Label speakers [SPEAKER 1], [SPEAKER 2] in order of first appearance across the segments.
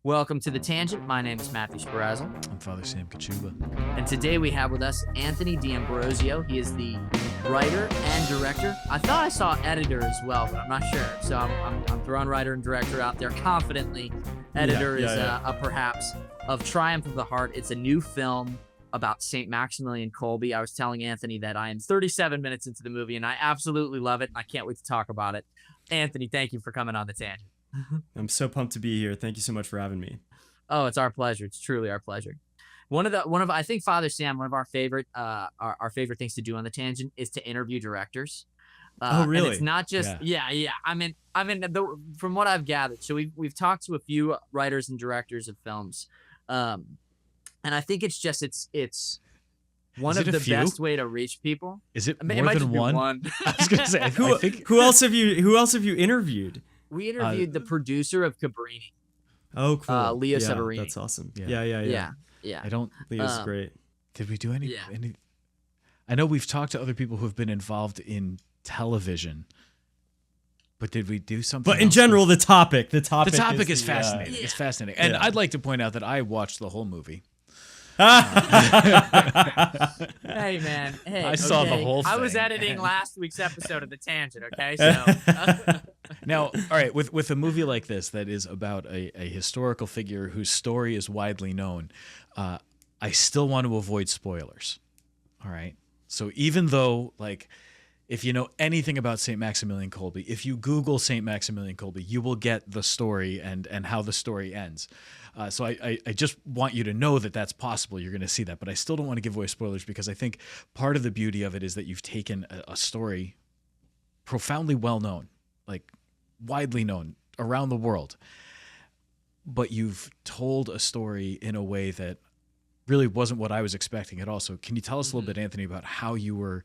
[SPEAKER 1] Welcome to The Tangent. My name is Matthew Sperazza.
[SPEAKER 2] I'm Father Sam Kachuba.
[SPEAKER 1] And today we have with us Anthony D'Ambrosio. He is the writer and director. I thought I saw editor as well, but I'm not sure. So I'm throwing writer and director out there confidently. Editor is a perhaps of Triumph of the Heart. It's a new film about St. Maximilian Kolbe. I was telling Anthony that I am 37 minutes into the movie, and I absolutely love it, and I can't wait to talk about it. Anthony, thank you for coming on The Tangent.
[SPEAKER 3] I'm so pumped to be here. Thank you so much for having me.
[SPEAKER 1] Oh, it's our pleasure. It's truly our pleasure. One of I think Father Sam, one of our favorite favorite things to do on The Tangent is to interview directors.
[SPEAKER 3] Oh, really?
[SPEAKER 1] And it's not just yeah. I mean, from what I've gathered, so we've talked to a few writers and directors of films, and I think it's one of the best way to reach people.
[SPEAKER 2] Is it
[SPEAKER 1] It
[SPEAKER 2] more
[SPEAKER 1] might
[SPEAKER 2] than
[SPEAKER 1] just be
[SPEAKER 2] one?
[SPEAKER 1] one.
[SPEAKER 2] I was gonna say,
[SPEAKER 3] Who else have you interviewed?
[SPEAKER 1] We interviewed the producer of Cabrini.
[SPEAKER 3] Oh, cool.
[SPEAKER 1] Leo Severini.
[SPEAKER 3] That's awesome.
[SPEAKER 1] Yeah.
[SPEAKER 2] I don't.
[SPEAKER 3] Leo's great.
[SPEAKER 2] Did we do any? I know we've talked to other people who have been involved in television, but did we do something?
[SPEAKER 3] But in general, the topic is
[SPEAKER 2] fascinating. It's fascinating, and I'd like to point out that I watched the whole movie.
[SPEAKER 1] Hey man,
[SPEAKER 2] I saw the whole thing.
[SPEAKER 1] I was editing last week's episode of The Tangent, okay? So
[SPEAKER 2] now, all right, with a movie like this that is about a historical figure whose story is widely known, I still want to avoid spoilers. All right? So even though, like, if you know anything about St. Maximilian Kolbe, if you Google St. Maximilian Kolbe, you will get the story and how the story ends. So I just want you to know that that's possible. You're going to see that. But I still don't want to give away spoilers because I think part of the beauty of it is that you've taken a story profoundly well-known, like widely known around the world, but you've told a story in a way that really wasn't what I was expecting at all. So can you tell us a little bit, Anthony, about how you're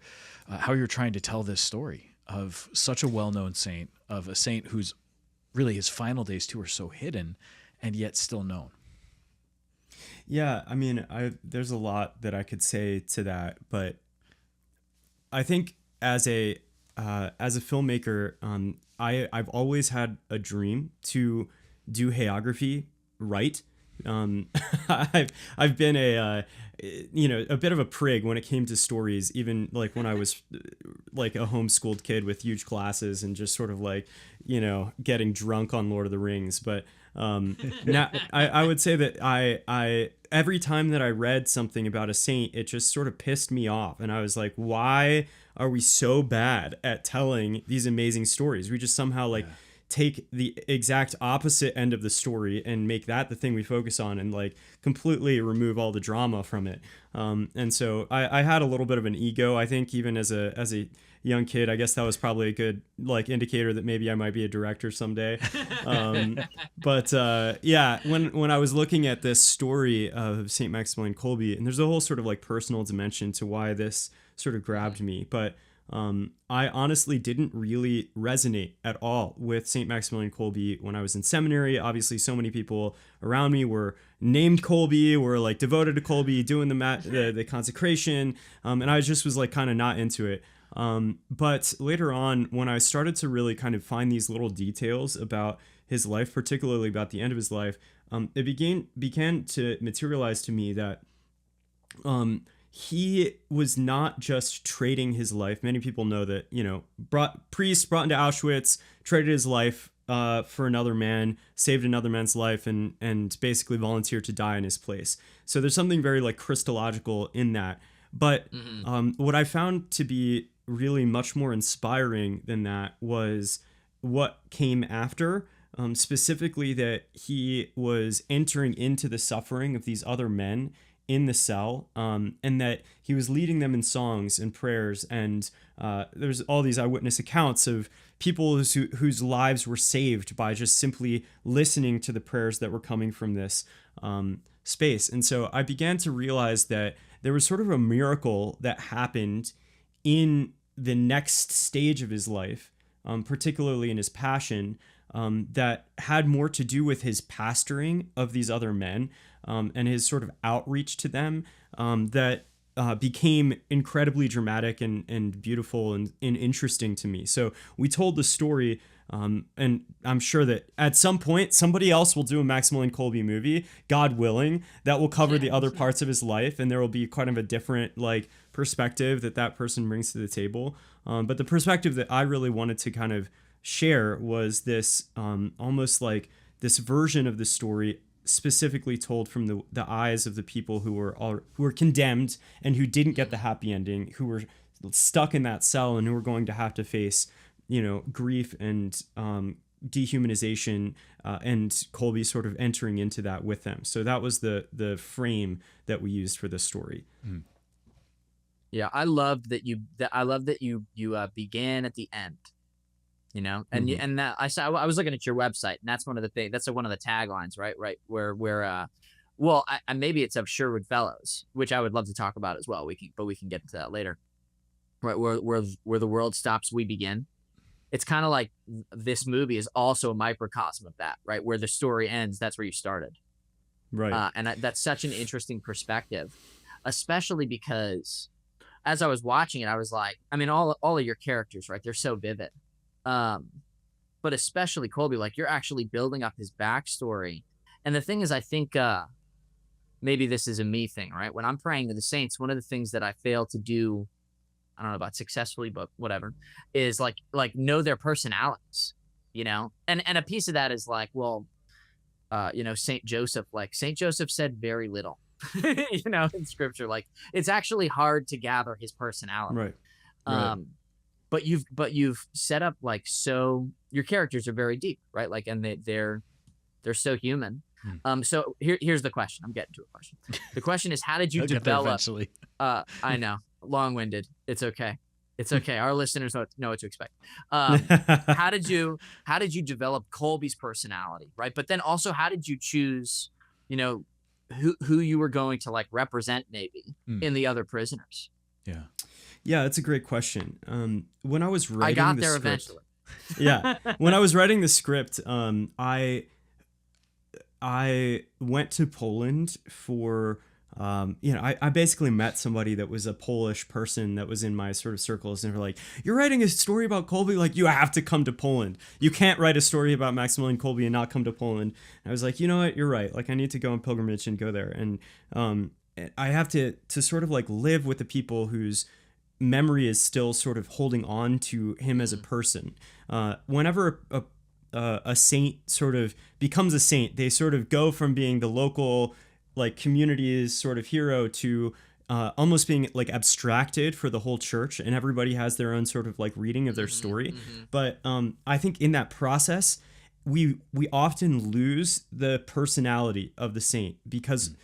[SPEAKER 2] trying to tell this story of such a well-known saint, of a saint whose really his final days too are so hidden and yet still known?
[SPEAKER 3] Yeah, I mean, there's a lot that I could say to that, but I think as a filmmaker, I've always had a dream to do hagiography right. I've been a bit of a prig when it came to stories, even like when I was like a homeschooled kid with huge classes and just sort of like, getting drunk on Lord of the Rings. But now I would say that I every time that I read something about a saint, it just sort of pissed me off. And I was like, why are we so bad at telling these amazing stories? We just somehow take the exact opposite end of the story and make that the thing we focus on and like completely remove all the drama from it. And so I had a little bit of an ego, I think, even as a young kid. I guess that was probably a good like indicator that maybe I might be a director someday. But when I was looking at this story of St. Maximilian Kolbe, and there's a whole sort of like personal dimension to why this sort of grabbed me, but I honestly didn't really resonate at all with St. Maximilian Kolbe when I was in seminary. Obviously, so many people around me were named Kolbe, were like devoted to Kolbe, doing the consecration, and I just was like kind of not into it. But later on, when I started to really kind of find these little details about his life, particularly about the end of his life, it began to materialize to me that he was not just trading his life. Many people know that, priest brought into Auschwitz, traded his life for another man, saved another man's life, and basically volunteered to die in his place. So there's something very like Christological in that. But what I found to be really much more inspiring than that was what came after, specifically that he was entering into the suffering of these other men in the cell, and that he was leading them in songs and prayers. And there's all these eyewitness accounts of people whose lives were saved by just simply listening to the prayers that were coming from this space. And so I began to realize that there was sort of a miracle that happened in the next stage of his life, particularly in his passion, that had more to do with his pastoring of these other men, and his sort of outreach to them, that became incredibly dramatic and beautiful and interesting to me. So we told the story And I'm sure that at some point somebody else will do a Maximilian Kolbe movie, God willing, that will cover the other parts of his life, and there will be kind of a different like perspective that person brings to the table. But the perspective that I really wanted to kind of share was this almost like this version of the story specifically told from the eyes of the people who were condemned and who didn't get the happy ending, who were stuck in that cell and who were going to have to face, grief and dehumanization, and Kolbe sort of entering into that with them. So that was the frame that we used for this story.
[SPEAKER 1] Yeah, I love that you began at the end. And that I was looking at your website, and that's one of the things. That's one of the taglines, right? Where well, maybe it's of Sherwood Fellows, which I would love to talk about as well. We can get into that later. Right, where the world stops, we begin. It's kind of like this movie is also a microcosm of that, right? Where the story ends, that's where you started.
[SPEAKER 3] Right.
[SPEAKER 1] And that's such an interesting perspective, especially because as I was watching it, I was like, I mean, all of your characters, right? They're so vivid. But especially Kolbe, like you're actually building up his backstory. And the thing is, I think maybe this is a me thing, right? When I'm praying to the saints, one of the things that I fail to do, I don't know about successfully, but whatever, is like know their personalities, and a piece of that is like, well, Saint Joseph said very little, in scripture, like it's actually hard to gather his personality.
[SPEAKER 3] Right.
[SPEAKER 1] But you've set up like, so your characters are very deep, right? Like, and they're so human. So here's the question. I'm getting to a question. The question is, how did you develop?
[SPEAKER 2] Eventually.
[SPEAKER 1] I know, long-winded. It's okay. It's okay. Our listeners know what to expect. How did you develop Kolbe's personality, right? But then also, how did you choose, who you were going to like represent maybe in the other prisoners?
[SPEAKER 2] Yeah.
[SPEAKER 3] Yeah, it's a great question. When I was writing
[SPEAKER 1] I got
[SPEAKER 3] the
[SPEAKER 1] there
[SPEAKER 3] script,
[SPEAKER 1] eventually.
[SPEAKER 3] Yeah, when I was writing the script, I went to Poland for, I basically met somebody that was a Polish person that was in my sort of circles, and they're like, "You're writing a story about Kolbe? Like, you have to come to Poland. You can't write a story about Maximilian Kolbe and not come to Poland." And I was like, you know what? You're right. Like, I need to go on pilgrimage and go there, and I have to sort of like live with the people whose memory is still sort of holding on to him as a person. Whenever a saint sort of becomes a saint, they sort of go from being the local like community's sort of hero to almost being like abstracted for the whole church, and everybody has their own sort of like reading of their story. But I think in that process, we often lose the personality of the saint, because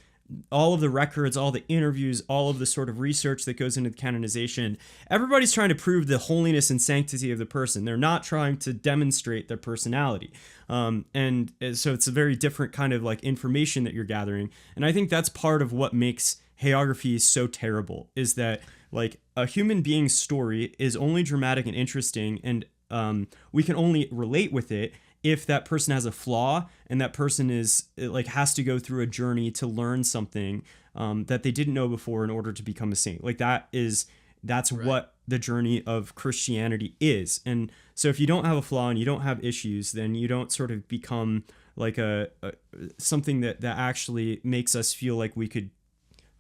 [SPEAKER 3] all of the records, all the interviews, all of the sort of research that goes into the canonization, everybody's trying to prove the holiness and sanctity of the person. They're not trying to demonstrate their personality. And so it's a very different kind of like information that you're gathering. And I think that's part of what makes hagiography so terrible, is that like a human being's story is only dramatic and interesting, and we can only relate with it if that person has a flaw, and that person is like has to go through a journey to learn something that they didn't know before in order to become a saint. Like that's right. What the journey of Christianity is. And so if you don't have a flaw and you don't have issues, then you don't sort of become like a something that actually makes us feel like we could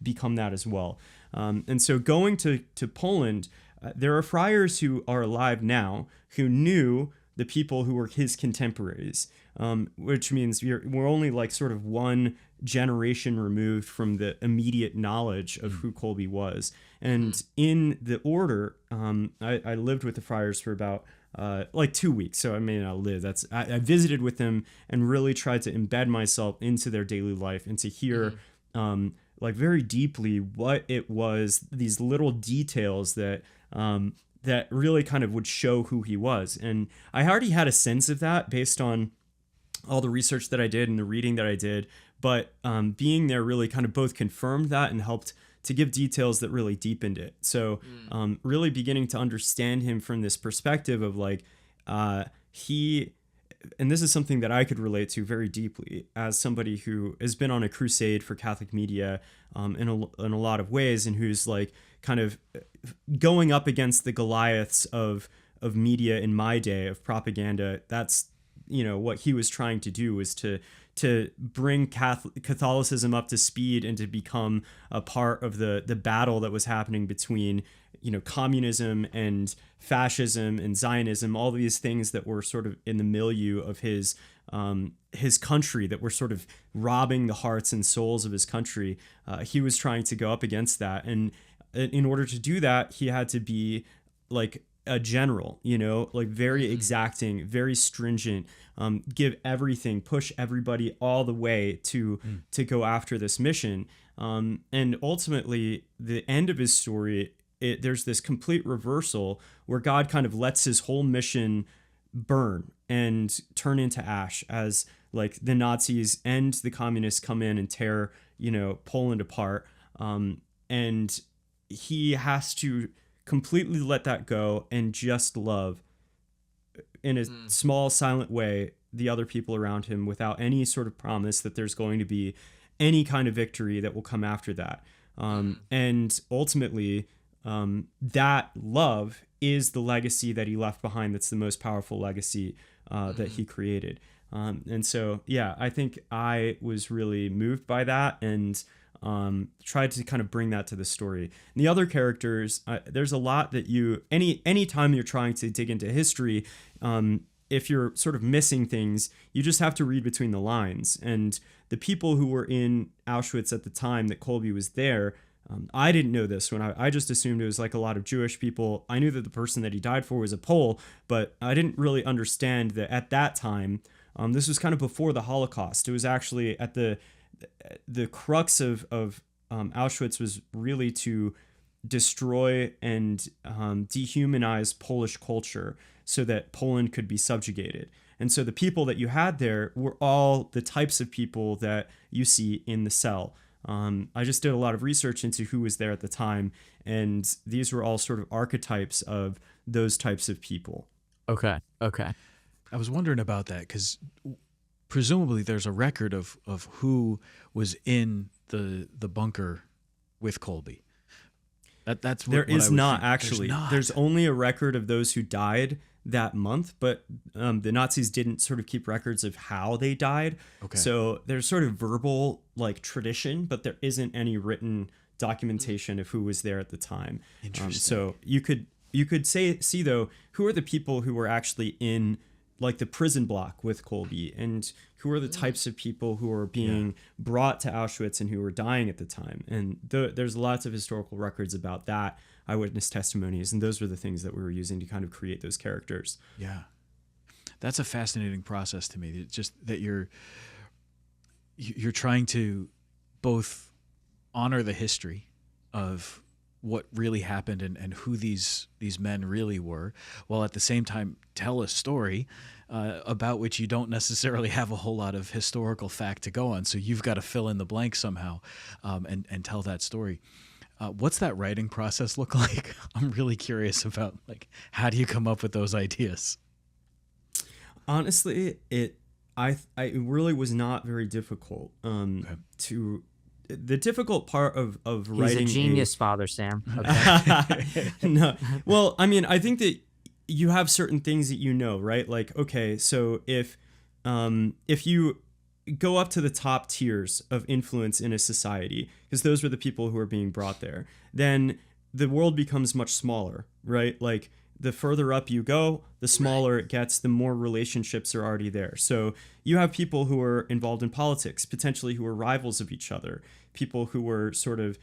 [SPEAKER 3] become that as well. And so going to Poland, there are friars who are alive now who knew the people who were his contemporaries, which means we're only like sort of one generation removed from the immediate knowledge of who Kolbe was. And in the order, I lived with the friars for about like 2 weeks. So I may not live. I visited with them and really tried to embed myself into their daily life and to hear like very deeply what it was, these little details that that really kind of would show who he was. And I already had a sense of that based on all the research that I did and the reading that I did. But being there really kind of both confirmed that and helped to give details that really deepened it. So really beginning to understand him from this perspective of like, and this is something that I could relate to very deeply as somebody who has been on a crusade for Catholic media in a lot of ways, and who's like kind of going up against the Goliaths of of media in my day, of propaganda. That's, what he was trying to do was to bring Catholicism up to speed and to become a part of the battle that was happening between, communism and fascism and Zionism, all these things that were sort of in the milieu of his country, that were sort of robbing the hearts and souls of his country. He was trying to go up against that. And in order to do that, he had to be like a general, like very exacting, very stringent, give everything, push everybody all the way to go after this mission. And ultimately, the end of his story, there's this complete reversal where God kind of lets his whole mission burn and turn into ash as like the Nazis and the communists come in and tear, Poland apart. And he has to completely let that go and just love in a small, silent way the other people around him without any sort of promise that there's going to be any kind of victory that will come after that. And ultimately, that love is the legacy that he left behind. That's the most powerful legacy that he created. And so, yeah, I think I was really moved by that and tried to kind of bring that to the story. And the other characters, there's a lot that any time you're trying to dig into history, if you're sort of missing things, you just have to read between the lines. And the people who were in Auschwitz at the time that Kolbe was there, I didn't know this when I just assumed it was like a lot of Jewish people. I knew that the person that he died for was a Pole, but I didn't really understand that at that time, this was kind of before the Holocaust. It was actually at the crux of Auschwitz was really to destroy and dehumanize Polish culture so that Poland could be subjugated. And so the people that you had there were all the types of people that you see in the cell. I just did a lot of research into who was there at the time, and these were all sort of archetypes of those types of people.
[SPEAKER 1] Okay.
[SPEAKER 2] I was wondering about that because presumably there's a record of who was in the bunker with Kolbe. That's what,
[SPEAKER 3] there
[SPEAKER 2] what
[SPEAKER 3] is
[SPEAKER 2] I would
[SPEAKER 3] not
[SPEAKER 2] think.
[SPEAKER 3] actually.
[SPEAKER 2] There's not.
[SPEAKER 3] There's only a record of those who died that month, but the Nazis didn't sort of keep records of how they died.
[SPEAKER 2] Okay.
[SPEAKER 3] So there's sort of verbal like tradition, but there isn't any written documentation of who was there at the time.
[SPEAKER 2] Interesting.
[SPEAKER 3] So you could see though, who are the people who were actually in like the prison block with Kolbe, and who are the types of people who are being brought to Auschwitz and who were dying at the time. And there's lots of historical records about that, eyewitness testimonies, and those were the things that we were using to kind of create those characters.
[SPEAKER 2] Yeah. That's a fascinating process to me. It's just that you're trying to both honor the history of what really happened and who these men really were, while at the same time tell a story about which you don't necessarily have a whole lot of historical fact to go on. So you've got to fill in the blank somehow and tell that story. What's that writing process look like? I'm really curious about like how do you come up with those ideas?
[SPEAKER 3] Honestly, it really was not very difficult to. The difficult part of writing.
[SPEAKER 1] He's a genius, Father Sam. Okay.
[SPEAKER 3] No, well, I mean, I think that you have certain things that right? Like, okay, so if you go up to the top tiers of influence in a society, because those were the people who are being brought there, then the world becomes much smaller, right? Like, the further up you go, the smaller it gets, the more relationships are already there. So you have people who are involved in politics, potentially who are rivals of each other, people who were sort of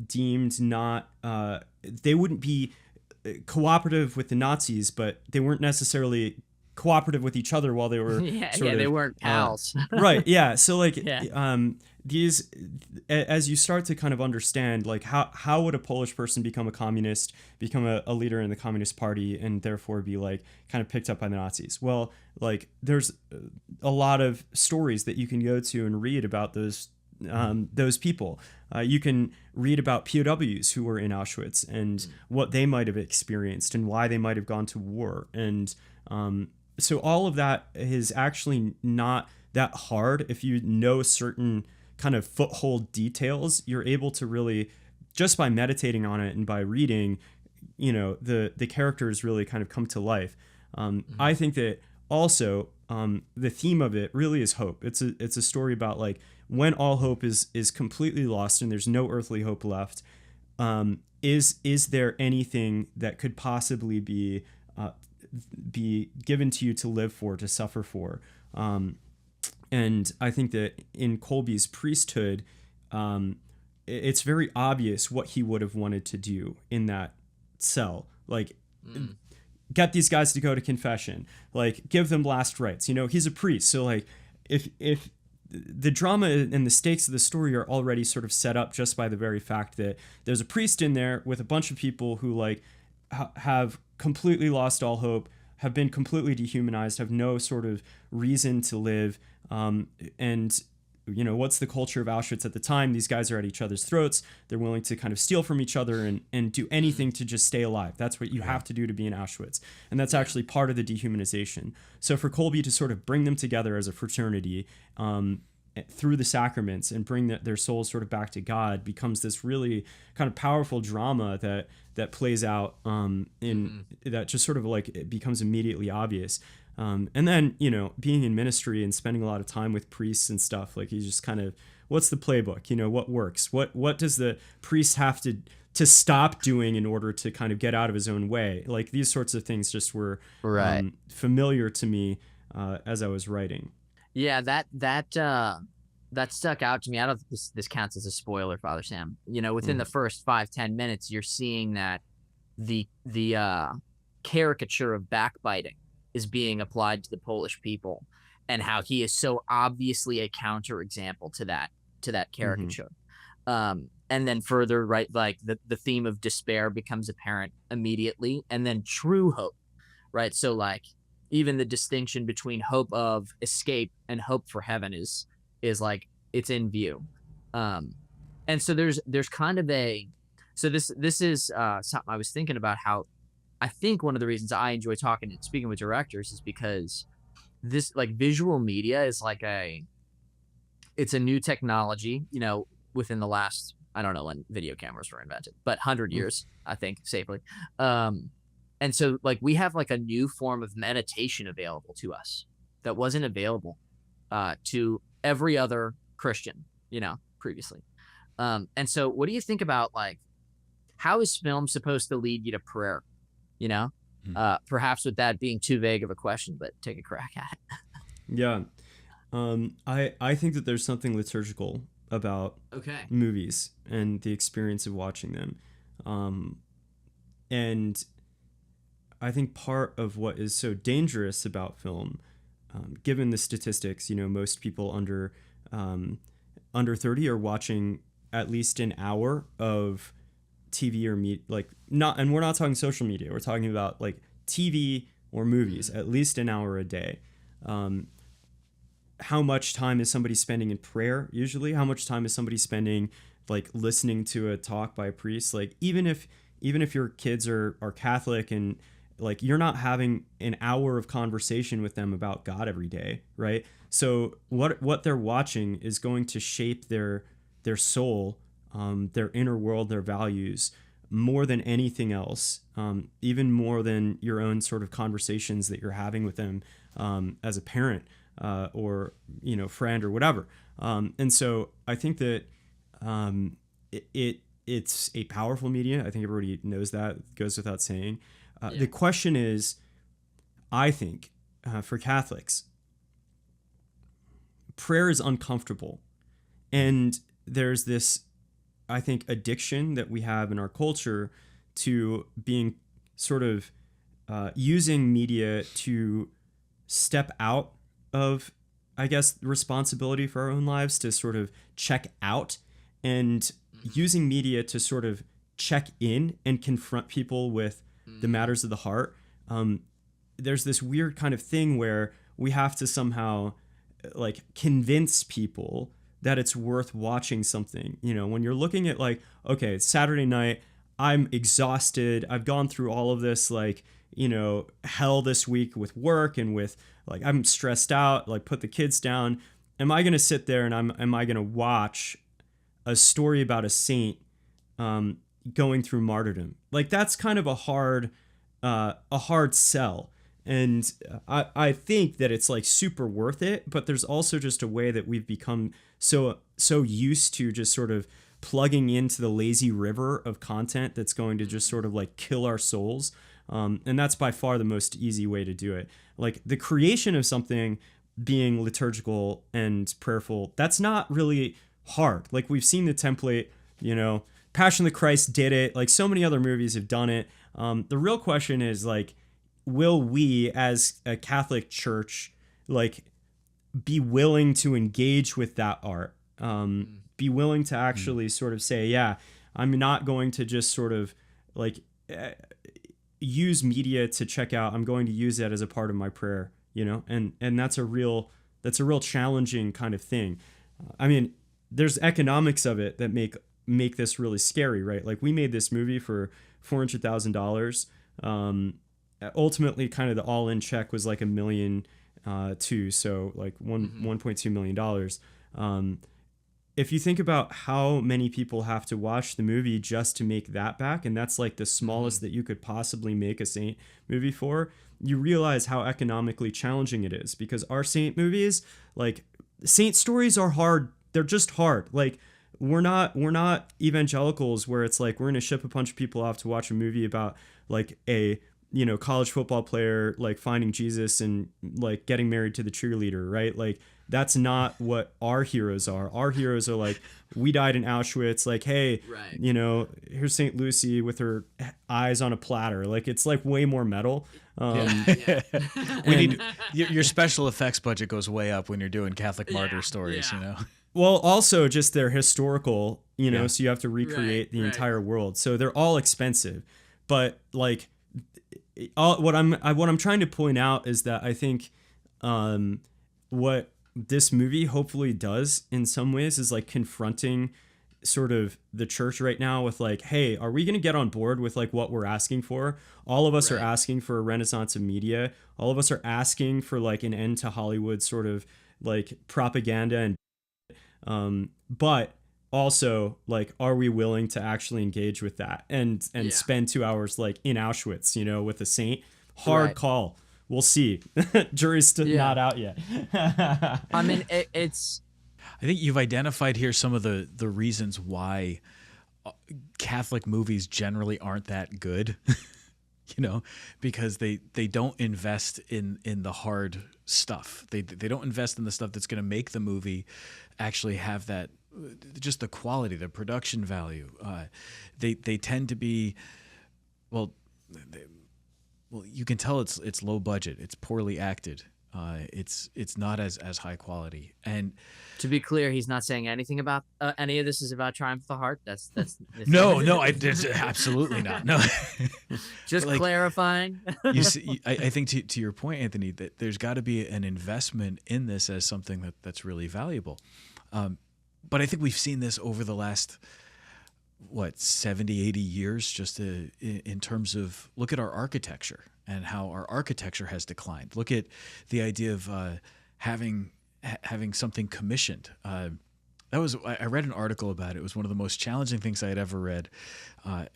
[SPEAKER 3] deemed not, they wouldn't be cooperative with the Nazis, but they weren't necessarily cooperative with each other while they were
[SPEAKER 1] they weren't pals.
[SPEAKER 3] Right, yeah. So like these, as you start to kind of understand, like how would a Polish person become a communist, become a leader in the Communist Party, and therefore be like kind of picked up by the Nazis? Well, like there's a lot of stories that you can go to and read about those people. You can read about POWs who were in Auschwitz and what they might have experienced and why they might have gone to war. And so all of that is actually not that hard. If you know certain kind of foothold details, you're able to really, just by meditating on it and by reading, the characters really kind of come to life. I think that also the theme of it really is hope. It's a story about like when all hope is completely lost and there's no earthly hope left. Is there anything that could possibly be given to you to live for, to suffer for? And I think that in Kolbe's priesthood, it's very obvious what he would have wanted to do in that cell. Like, get these guys to go to confession, like give them last rites. He's a priest. So like if the drama and the stakes of the story are already sort of set up just by the very fact that there's a priest in there with a bunch of people who like have completely lost all hope, have been completely dehumanized, have no sort of reason to live. And what's the culture of Auschwitz at the time? These guys are at each other's throats. They're willing to kind of steal from each other and do anything to just stay alive. That's what you have to do to be in Auschwitz. And that's actually part of the dehumanization. So for Kolbe to sort of bring them together as a fraternity through the sacraments and bring their souls sort of back to God becomes this really kind of powerful drama that plays out that just sort of like it becomes immediately obvious. And then, being in ministry and spending a lot of time with priests and stuff, like he's just kind of, what's the playbook? What works? What does the priest have to stop doing in order to kind of get out of his own way? Like these sorts of things just were familiar to me as I was writing.
[SPEAKER 1] Yeah, that stuck out to me. I don't think this counts as a spoiler, Father Sam. Within the first 5-10 minutes, you're seeing that the caricature of backbiting is being applied to the Polish people, and how he is so obviously a counterexample to that caricature. And then further, right, like the theme of despair becomes apparent immediately, and then true hope, right? So like even the distinction between hope of escape and hope for heaven is like it's in view. And so there's kind of this is something I was thinking about, how I think one of the reasons I enjoy talking and speaking with directors is because this like visual media is like it's a new technology, within the last, I don't know when video cameras were invented, but 100 years, I think safely. And so like we have like a new form of meditation available to us that wasn't available to every other Christian, previously. And so what do you think about like, how is film supposed to lead you to prayer? Perhaps with that being too vague of a question, but take a crack at it.
[SPEAKER 3] Yeah. I think that there's something liturgical about movies and the experience of watching them. And I think part of what is so dangerous about film, given the statistics, most people under 30 are watching at least an hour of TV or and we're not talking social media. We're talking about like TV or movies, at least an hour a day. How much time is somebody spending in prayer? Usually, how much time is somebody spending like listening to a talk by a priest? Like even if your kids are Catholic and like you're not having an hour of conversation with them about God every day, right? So what they're watching is going to shape their soul, their inner world, their values, more than anything else, even more than your own sort of conversations that you're having with them as a parent or friend or whatever. And so I think that it's a powerful media. I think everybody knows that. It goes without saying. The question is, I think, for Catholics, prayer is uncomfortable. And there's this, I think, addiction that we have in our culture to being sort of using media to step out of, I guess, responsibility for our own lives, to sort of check out, and using media to sort of check in and confront people with the matters of the heart. There's this weird kind of thing where we have to somehow like convince people that it's worth watching something. When you're looking at like, okay, it's Saturday night, I'm exhausted, I've gone through all of this like, hell this week with work and with like, I'm stressed out, like put the kids down. Am I going to sit there and am I going to watch a story about a saint, going through martyrdom. Like that's kind of a hard sell. And I think that it's like super worth it, but there's also just a way that we've become so used to just sort of plugging into the lazy river of content that's going to just sort of like kill our souls. And that's by far the most easy way to do it. Like the creation of something being liturgical and prayerful, that's not really hard. Like we've seen the template, Passion of the Christ did it. Like so many other movies have done it. The real question is like, will we as a Catholic church like be willing to engage with that art? Be willing to actually sort of say, yeah, I'm not going to just sort of like use media to check out. I'm going to use that as a part of my prayer, and that's a real challenging kind of thing. I mean, there's economics of it that make this really scary, right? Like we made this movie for $400,000. Ultimately kind of the all-in check was like $1 million too, so like $1.2 million. If you think about how many people have to watch the movie just to make that back, and that's like the smallest that you could possibly make a Saint movie for, you realize how economically challenging it is, because our Saint movies, like Saint stories are hard. They're just hard. Like we're not evangelicals where it's like we're going to ship a bunch of people off to watch a movie about like a college football player like finding Jesus and like getting married to the cheerleader, right? Like that's not what our heroes are. Our heroes are like, we died in Auschwitz. Like, hey, right. Here's St. Lucy with her eyes on a platter. Like it's like way more metal.
[SPEAKER 2] Yeah. We need your special effects budget goes way up when you're doing Catholic martyr stories.
[SPEAKER 3] Well, also just they're historical. So you have to recreate the entire world. So they're all expensive, but like. What I'm trying to point out is that I think what this movie hopefully does in some ways is like confronting sort of the church right now with like, hey, are we going to get on board with like what we're asking for? All of us are asking for a renaissance of media. All of us are asking for like an end to Hollywood sort of like propaganda and but also, like, are we willing to actually engage with that and spend 2 hours like in Auschwitz, with a saint? Hard call. We'll see. Jury's still not out yet.
[SPEAKER 1] I mean, it's.
[SPEAKER 2] I think you've identified here some of the reasons why Catholic movies generally aren't that good. Because they don't invest in the hard stuff. They don't invest in the stuff that's going to make the movie actually have that. Just the quality, the production value. They tend to be, well, you can tell it's low budget. It's poorly acted. It's not as high quality. And
[SPEAKER 1] to be clear, he's not saying anything about any of this is about Triumph of the Heart. That's
[SPEAKER 2] no, there's absolutely not. No,
[SPEAKER 1] just like, clarifying.
[SPEAKER 2] You see, I think to your point, Anthony, that there's got to be an investment in this as something that's really valuable. But I think we've seen this over the last, 70, 80 years, just in terms of, look at our architecture and how our architecture has declined. Look at the idea of having something commissioned. I read an article about it. It was one of the most challenging things I had ever read.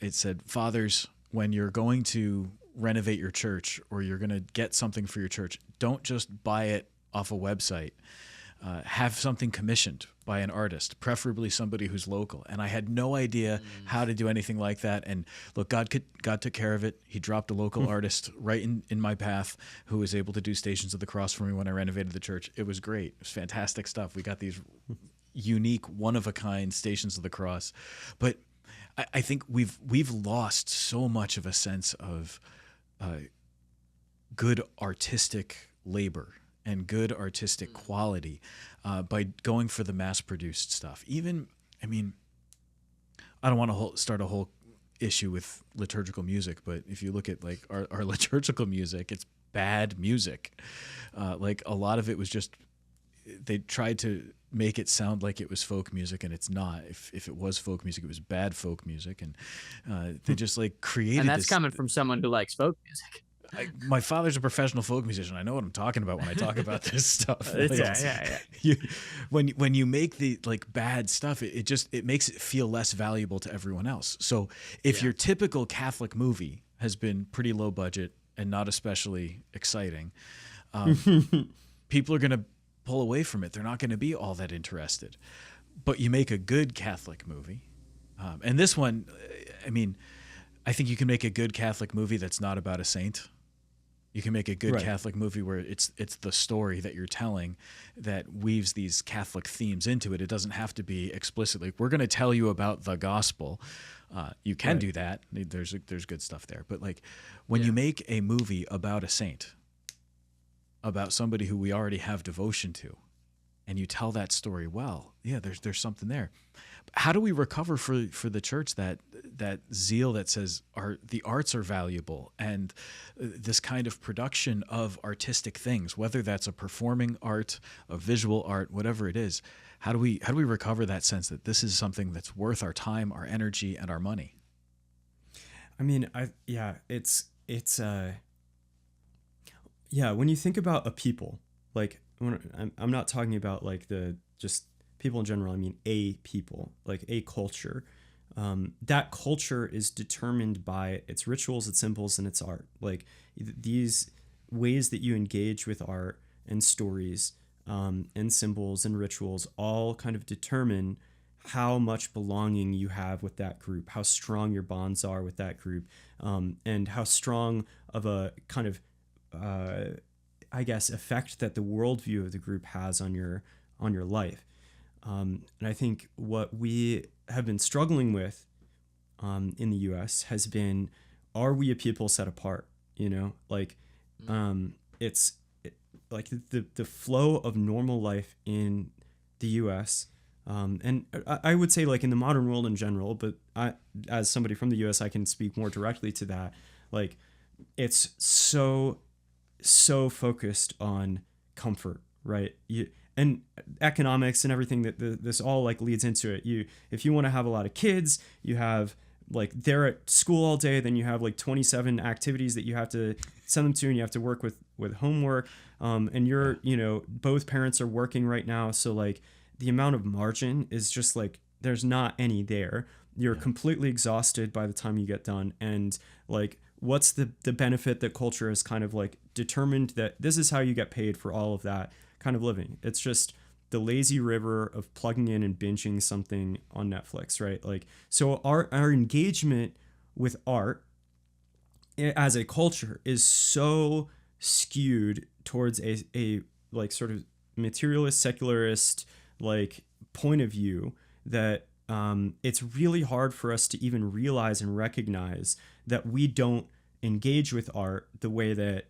[SPEAKER 2] It said, fathers, when you're going to renovate your church or you're going to get something for your church, don't just buy it off a website. Have something commissioned by an artist, preferably somebody who's local. And I had no idea how to do anything like that. And look, God took care of it. He dropped a local artist right in my path who was able to do Stations of the Cross for me when I renovated the church. It was great. It was fantastic stuff. We got these unique, one-of-a-kind Stations of the Cross. But I think we've lost so much of a sense of good artistic labor and good artistic quality by going for the mass-produced stuff. Even, I don't want to start a whole issue with liturgical music, but if you look at like our liturgical music, it's bad music. Like a lot of it was just, they tried to make it sound like it was folk music, and it's not. If it was folk music, it was bad folk music, and they just like created.
[SPEAKER 1] And that's
[SPEAKER 2] this,
[SPEAKER 1] coming from someone who likes folk music.
[SPEAKER 2] my father's a professional folk musician. I know what I'm talking about when I talk about this stuff.
[SPEAKER 1] Yeah.
[SPEAKER 2] When you make the like bad stuff, it makes it feel less valuable to everyone else. So if your typical Catholic movie has been pretty low budget and not especially exciting, people are going to pull away from it. They're not going to be all that interested. But you make a good Catholic movie, and this one, I mean, I think you can make a good Catholic movie that's not about a saint. You can make a good Catholic movie where it's the story that you're telling that weaves these Catholic themes into it. It doesn't have to be explicitly, we're going to tell you about the gospel. You can do that. There's good stuff there. But like when you make a movie about a saint, about somebody who we already have devotion to, and you tell that story well, there's something there. How do we recover for the church that zeal that says the arts are valuable and this kind of production of artistic things, whether that's a performing art, a visual art, whatever it is? How do we recover that sense that this is something that's worth our time, our energy, and our money?
[SPEAKER 3] I mean, when you think about a people, like I'm not talking about like the just people in general. I mean a people, like a culture. That culture is determined by its rituals, its symbols, and its art. Like these ways that you engage with art and stories, and symbols and rituals all kind of determine how much belonging you have with that group, how strong your bonds are with that group, and how strong of a kind of effect that the worldview of the group has on your life. And I think what we have been struggling with in the U.S. has been, are we a people set apart? Like like the flow of normal life in the U.S. And I would say like in the modern world in general, but as somebody from the U.S., I can speak more directly to that. Like it's so focused on comfort, right? And economics and everything that this all like leads into it. If you want to have a lot of kids, you have like they're at school all day, then you have like 27 activities that you have to send them to, and you have to work with homework. And you're, both parents are working right now. So like the amount of margin is just like, there's not any there. You're completely exhausted by the time you get done. And like, what's the benefit that culture has kind of like determined that this is how you get paid for all of that kind of living? It's just the lazy river of plugging in and binging something on Netflix, right? Like, so our engagement with art as a culture is so skewed towards a like sort of materialist, secularist like point of view that it's really hard for us to even realize and recognize that we don't engage with art the way that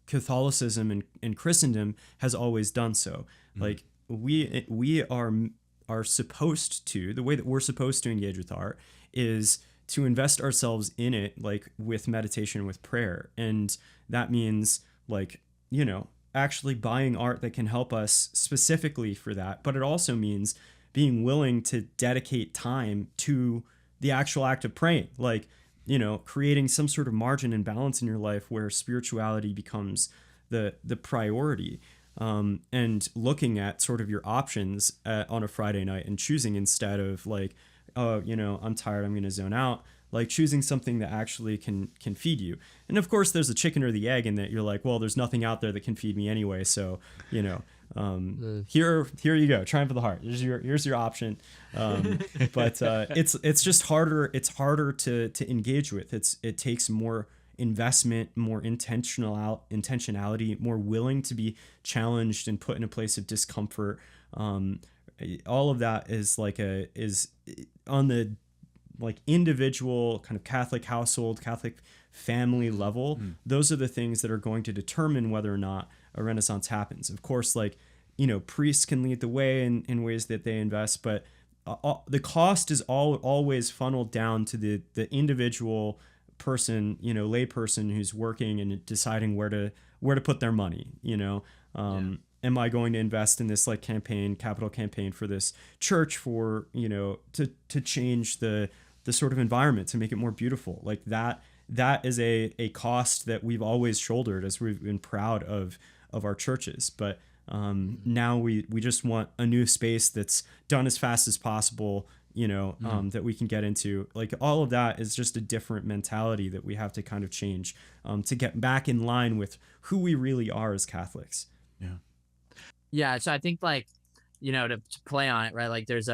[SPEAKER 3] Catholicism and Christendom has always done so. Mm-hmm. Like we are supposed to, the way that we're supposed to engage with art is to invest ourselves in it, like with meditation, with prayer. And that means like, actually buying art that can help us specifically for that. But it also means being willing to dedicate time to the actual act of praying, like, creating some sort of margin and balance in your life where spirituality becomes the priority, and looking at sort of your options on a Friday night and choosing, instead of like, oh, I'm tired, I'm going to zone out, like choosing something that actually can feed you. And of course there's the chicken or the egg in that you're like, well, there's nothing out there that can feed me anyway. So, here you go. Triumph of the heart. Here's your option. But it's just harder. It's harder to engage with. It takes more investment, more intentionality, more willing to be challenged and put in a place of discomfort. All of that is is on the like individual kind of Catholic household, Catholic family level. Those are the things that are going to determine whether or not a Renaissance happens. Of course, like, priests can lead the way in ways that they invest, but the cost is always funneled down to the individual person, lay person who's working and deciding where to put their money. Am I going to invest in this like capital campaign for this church for, to change the sort of environment, to make it more beautiful? Like that that is a cost that we've always shouldered as we've been proud of our churches. But now we just want a new space that's done as fast as possible, that we can get into. Like, all of that is just a different mentality that we have to kind of change to get back in line with who we really are as Catholics.
[SPEAKER 1] Yeah. So I think, like, to play on it, right? Like, there's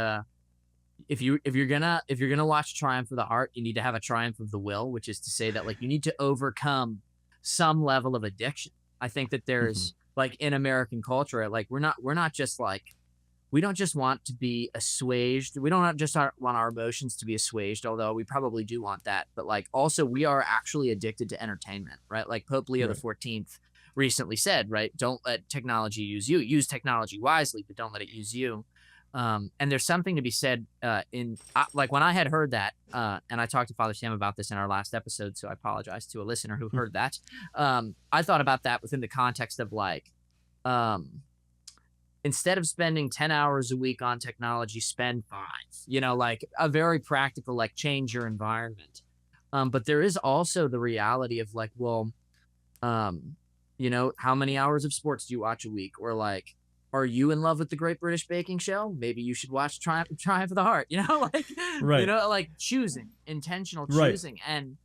[SPEAKER 1] if you're gonna watch Triumph of the Heart, you need to have a triumph of the will, which is to say that, like, you need to overcome some level of addiction. I think that there's like, in American culture, like, we're not just like, we don't just want to be assuaged. We don't just want our emotions to be assuaged, although we probably do want that. But, like, also we are actually addicted to entertainment, right? Like, Pope Leo the 14th recently said, right, don't let technology use you. Use technology wisely, but don't let it use you. And there's something to be said like, when I had heard that, and I talked to Father Sam about this in our last episode, so I apologize to a listener who heard that. I thought about that within the context of, like, instead of spending 10 hours a week on technology, spend 5, like, a very practical, like, change your environment. But there is also the reality of, like, well, how many hours of sports do you watch a week? Or, like, are you in love with the Great British Baking Show? Maybe you should watch Triumph of the Heart, like, like, choosing, intentional choosing.
[SPEAKER 3] Right.
[SPEAKER 1] And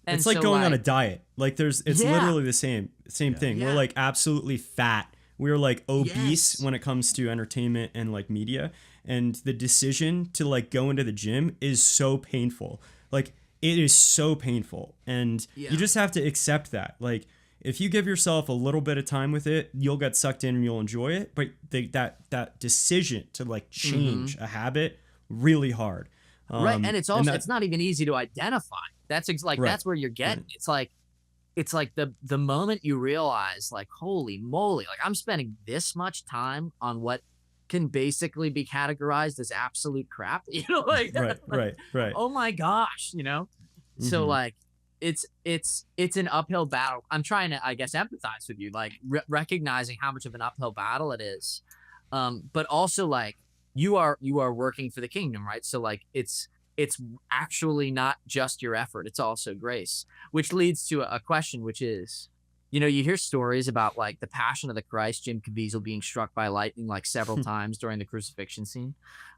[SPEAKER 3] it's like,
[SPEAKER 1] so,
[SPEAKER 3] going
[SPEAKER 1] like,
[SPEAKER 3] on a diet. Like, it's literally the same thing.
[SPEAKER 1] Yeah.
[SPEAKER 3] We're, like, absolutely fat. We're, like, obese
[SPEAKER 1] Yes.
[SPEAKER 3] when it comes to entertainment and, like, media. And the decision to, like, go into the gym is so painful. Like, it is so painful. And you just have to accept that. Like, if you give yourself a little bit of time with it, you'll get sucked in and you'll enjoy it. But that decision to, like, change a habit, really hard.
[SPEAKER 1] Right. And it's also, it's not even easy to identify. That's that's where you're getting. Right. It's like the moment you realize, like, holy moly, like, I'm spending this much time on what can basically be categorized as absolute crap, like,
[SPEAKER 3] right.
[SPEAKER 1] Oh my gosh, So, like, it's an uphill battle. I'm trying to, I guess, empathize with you, like, recognizing how much of an uphill battle it is. But also, like, you are working for the kingdom, right? So, like, it's actually not just your effort, it's also grace, which leads to a question, which is, you hear stories about, like, the Passion of the Christ, Jim Caviezel being struck by lightning, like, several times during the crucifixion scene.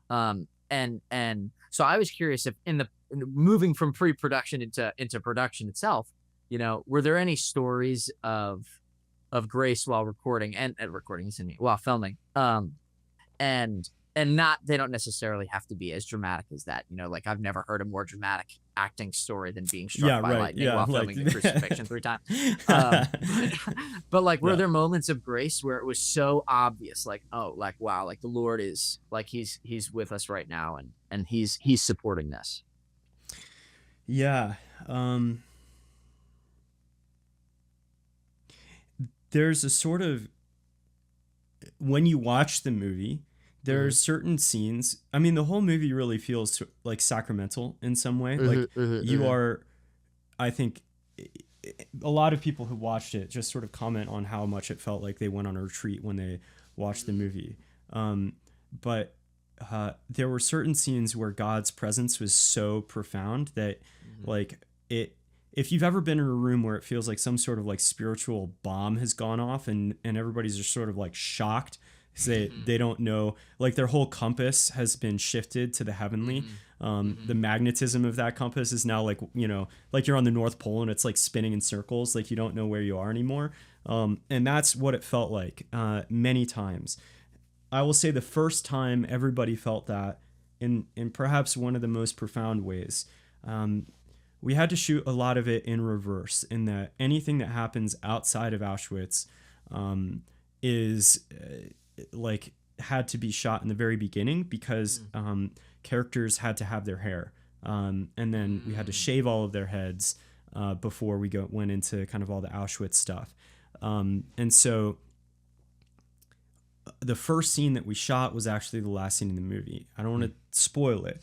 [SPEAKER 1] And so I was curious if in moving from pre-production into production itself, were there any stories of grace while recording and recording while filming? And not, they don't necessarily have to be as dramatic as that. Like, I've never heard a more dramatic acting story than being struck by lightning while filming the crucifixion 3 times. But, like, were there moments of grace where it was so obvious, like, oh, like, wow, like, the Lord is, like, he's with us right now, and he's supporting this?
[SPEAKER 3] Yeah. There's a sort of, when you watch the movie, there are certain scenes. I mean, the whole movie really feels, like, sacramental in some way. Like, you are, I think, a lot of people who watched it just sort of comment on how much it felt like they went on a retreat when they watched the movie. But there were certain scenes where God's presence was so profound that, like, if you've ever been in a room where it feels like some sort of, like, spiritual bomb has gone off and everybody's just sort of, like, shocked, they don't know, like, their whole compass has been shifted to the heavenly. The magnetism of that compass is now, like, like you're on the North Pole and it's, like, spinning in circles, like, you don't know where you are anymore. And that's what it felt like many times. I will say the first time everybody felt that in perhaps one of the most profound ways, we had to shoot a lot of it in reverse, in that anything that happens outside of Auschwitz is like, had to be shot in the very beginning, because characters had to have their hair, and then we had to shave all of their heads before we went into kind of all the Auschwitz stuff. And so the first scene that we shot was actually the last scene in the movie. I don't want to spoil it,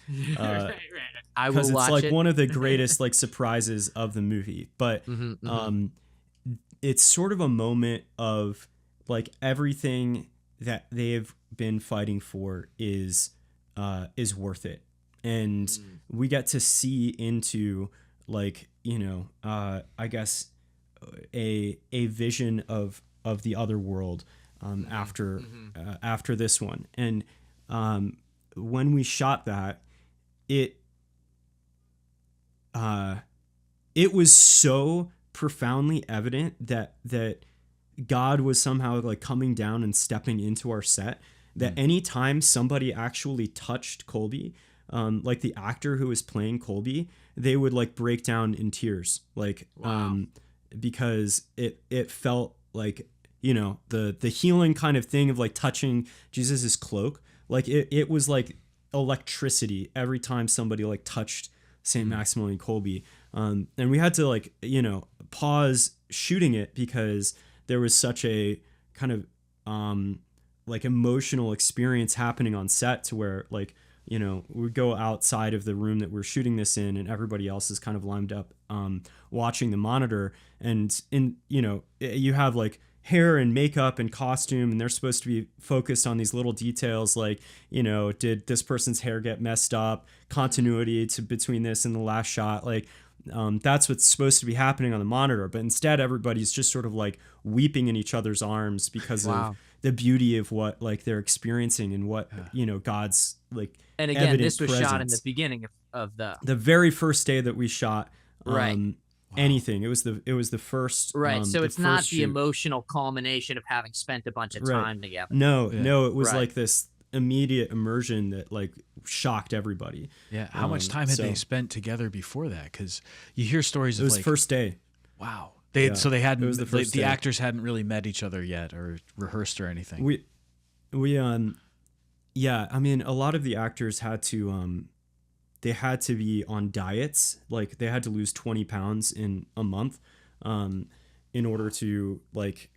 [SPEAKER 1] I will
[SPEAKER 3] because it's,
[SPEAKER 1] watch
[SPEAKER 3] like,
[SPEAKER 1] it.
[SPEAKER 3] one of the greatest, like, surprises of the movie. But it's sort of a moment of, like, everything that they've been fighting for is worth it, and we get to see into, like, I guess a vision of the other world after this one. And when we shot that, it was so profoundly evident that God was somehow like coming down and stepping into our set, that anytime somebody actually touched Kolbe, like the actor who was playing Kolbe, they would like break down in tears, like because it felt like, the healing kind of thing of like touching Jesus's cloak. Like it was like electricity every time somebody like touched Saint Maximilian Kolbe. And we had to like, pause shooting it because there was such a kind of like emotional experience happening on set, to where like, we go outside of the room that we're shooting this in, and everybody else is kind of lined up watching the monitor. And you have like hair and makeup and costume, and they're supposed to be focused on these little details like, did this person's hair get messed up, continuity between this and the last shot, like that's what's supposed to be happening on the monitor. But instead everybody's just sort of like weeping in each other's arms because of the beauty of what like they're experiencing and what God's like.
[SPEAKER 1] And again, this was shot in the beginning of the
[SPEAKER 3] very first day that we shot
[SPEAKER 1] right.
[SPEAKER 3] Anything. It was the first
[SPEAKER 1] right. So it's not the
[SPEAKER 3] shoot.
[SPEAKER 1] Emotional culmination of having spent a bunch of time together.
[SPEAKER 3] No, it was like this immediate immersion that like shocked everybody.
[SPEAKER 2] Yeah. How much time had they spent together before that? Because you hear stories of like
[SPEAKER 3] first day.
[SPEAKER 2] Wow. So they hadn't.
[SPEAKER 3] It was the first day.
[SPEAKER 2] Actors hadn't really met each other yet or rehearsed or anything.
[SPEAKER 3] We yeah. I mean, a lot of the actors had to they had to be on diets. Like they had to lose 20 pounds in a month in order to like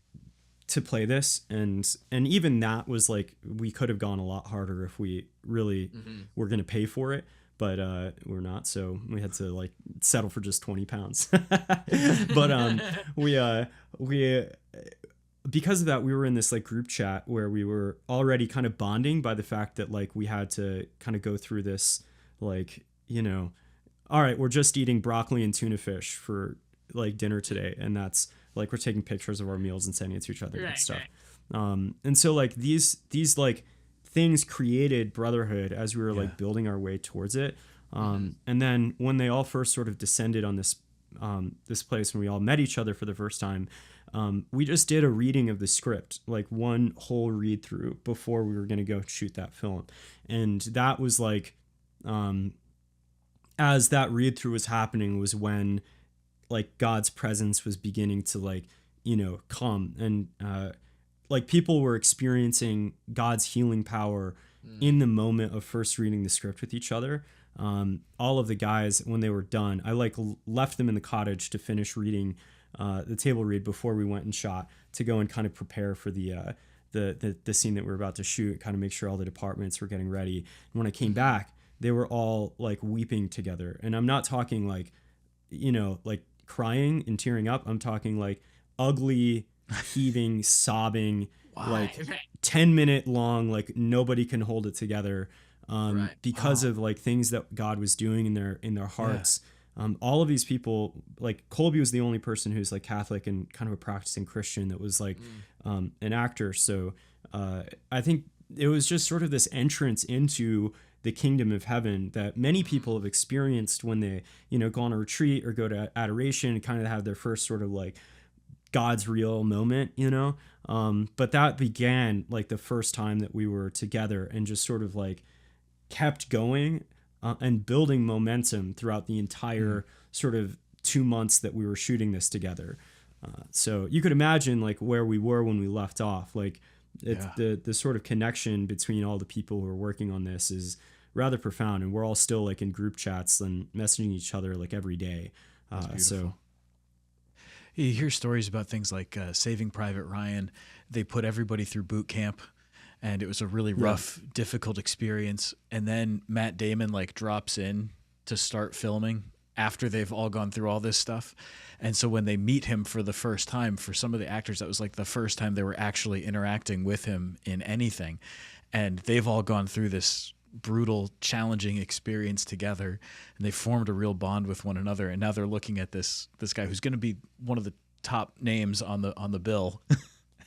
[SPEAKER 3] to play this. And even that was like, we could have gone a lot harder if we really were going to pay for it, but we're not. So we had to like settle for just 20 pounds. But we because of that, we were in this like group chat where we were already kind of bonding by the fact that like we had to kind of go through this, like, all right, we're just eating broccoli and tuna fish for like dinner today. And that's like, we're taking pictures of our meals and sending it to each other and stuff. And so like these like things created brotherhood as we were like building our way towards it. And then when they all first sort of descended on this place, when we all met each other for the first time, we just did a reading of the script, like one whole read through before we were going to go shoot that film. And that was like, as that read through was happening was when like God's presence was beginning to like, come, and like people were experiencing God's healing power in the moment of first reading the script with each other. All of the guys, when they were done, I like left them in the cottage to finish reading the table read before we went and shot, to go and kind of prepare for the scene that we were about to shoot, kind of make sure all the departments were getting ready. And when I came back, they were all like weeping together. And I'm not talking like, like crying and tearing up. I'm talking like ugly, heaving, sobbing, like 10-minute long, like nobody can hold it together because of like things that God was doing in their hearts. All of these people, like Kolbe was the only person who's like Catholic and kind of a practicing Christian that was like an actor. So I think it was just sort of this entrance into the kingdom of heaven that many people have experienced when they, go on a retreat or go to adoration and kind of have their first sort of like God's real moment, but that began like the first time that we were together and just sort of like kept going and building momentum throughout the entire sort of 2 months that we were shooting this together. So you could imagine like where we were when we left off, like it's the sort of connection between all the people who are working on this is rather profound. And we're all still like in group chats and messaging each other like every day. So
[SPEAKER 2] you hear stories about things like Saving Private Ryan. They put everybody through boot camp, and it was a really rough, difficult experience. And then Matt Damon like drops in to start filming after they've all gone through all this stuff. And so when they meet him for the first time, for some of the actors, that was like the first time they were actually interacting with him in anything. And they've all gone through this brutal, challenging experience together, and they formed a real bond with one another. And now they're looking at this guy who's going to be one of the top names on the bill,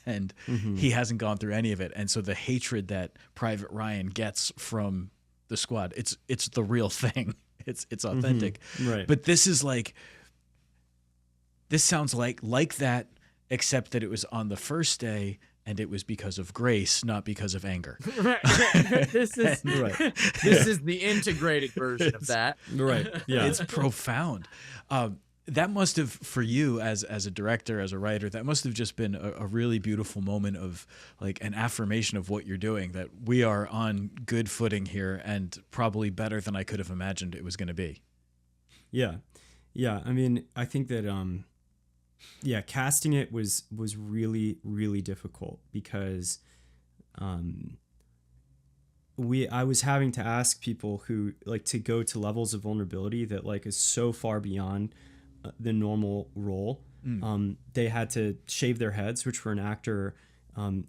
[SPEAKER 2] and he hasn't gone through any of it. And so the hatred that Private Ryan gets from the squad, it's the real thing. It's authentic.
[SPEAKER 3] Right.
[SPEAKER 2] But this sounds like that, except that it was on the first day, and it was because of grace, not because of anger.
[SPEAKER 1] This is
[SPEAKER 3] Right.
[SPEAKER 1] this is the integrated version of that.
[SPEAKER 3] Right. Yeah.
[SPEAKER 2] It's profound. That must have, for you as a director, as a writer, that must have just been a really beautiful moment of like an affirmation of what you're doing, that we are on good footing here and probably better than I could have imagined it was going to be.
[SPEAKER 3] Yeah. Yeah. I mean, I think that, casting it was really, really difficult because, I was having to ask people who like to go to levels of vulnerability that like is so far beyond the normal role. They had to shave their heads, which for an actor,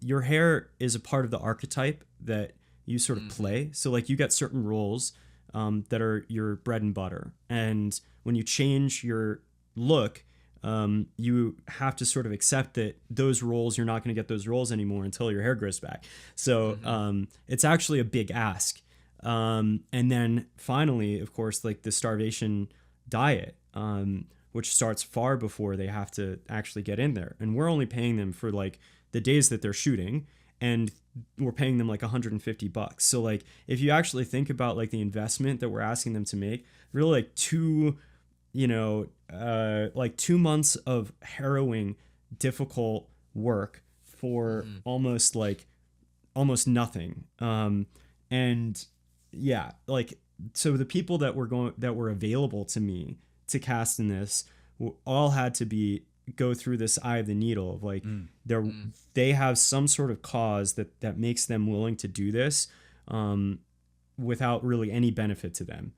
[SPEAKER 3] your hair is a part of the archetype that you sort of play. So like you get certain roles that are your bread and butter. And when you change your look, you have to sort of accept that those roles, you're not going to get those roles anymore until your hair grows back. So it's actually a big ask. And then finally, of course, like the starvation diet, which starts far before they have to actually get in there. And we're only paying them for like the days that they're shooting, and we're paying them like $150. So like, if you actually think about like the investment that we're asking them to make, really like 2 months of harrowing, difficult work for almost nothing. And yeah, like, so the people that were available to me to cast in this all had to go through this eye of the needle of like, they have some sort of cause that makes them willing to do this, without really any benefit to them.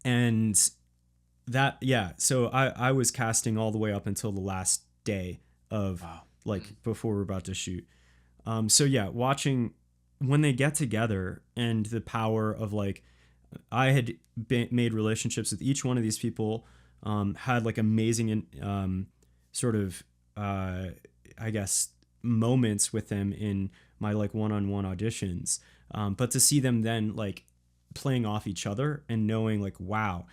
[SPEAKER 3] And that, so I was casting all the way up until the last day of before we're about to shoot. So yeah, watching when they get together and the power of like, I had made relationships with each one of these people, had like amazing sort of, I guess, moments with them in my like one-on-one auditions. But to see them then like playing off each other and knowing like, wow,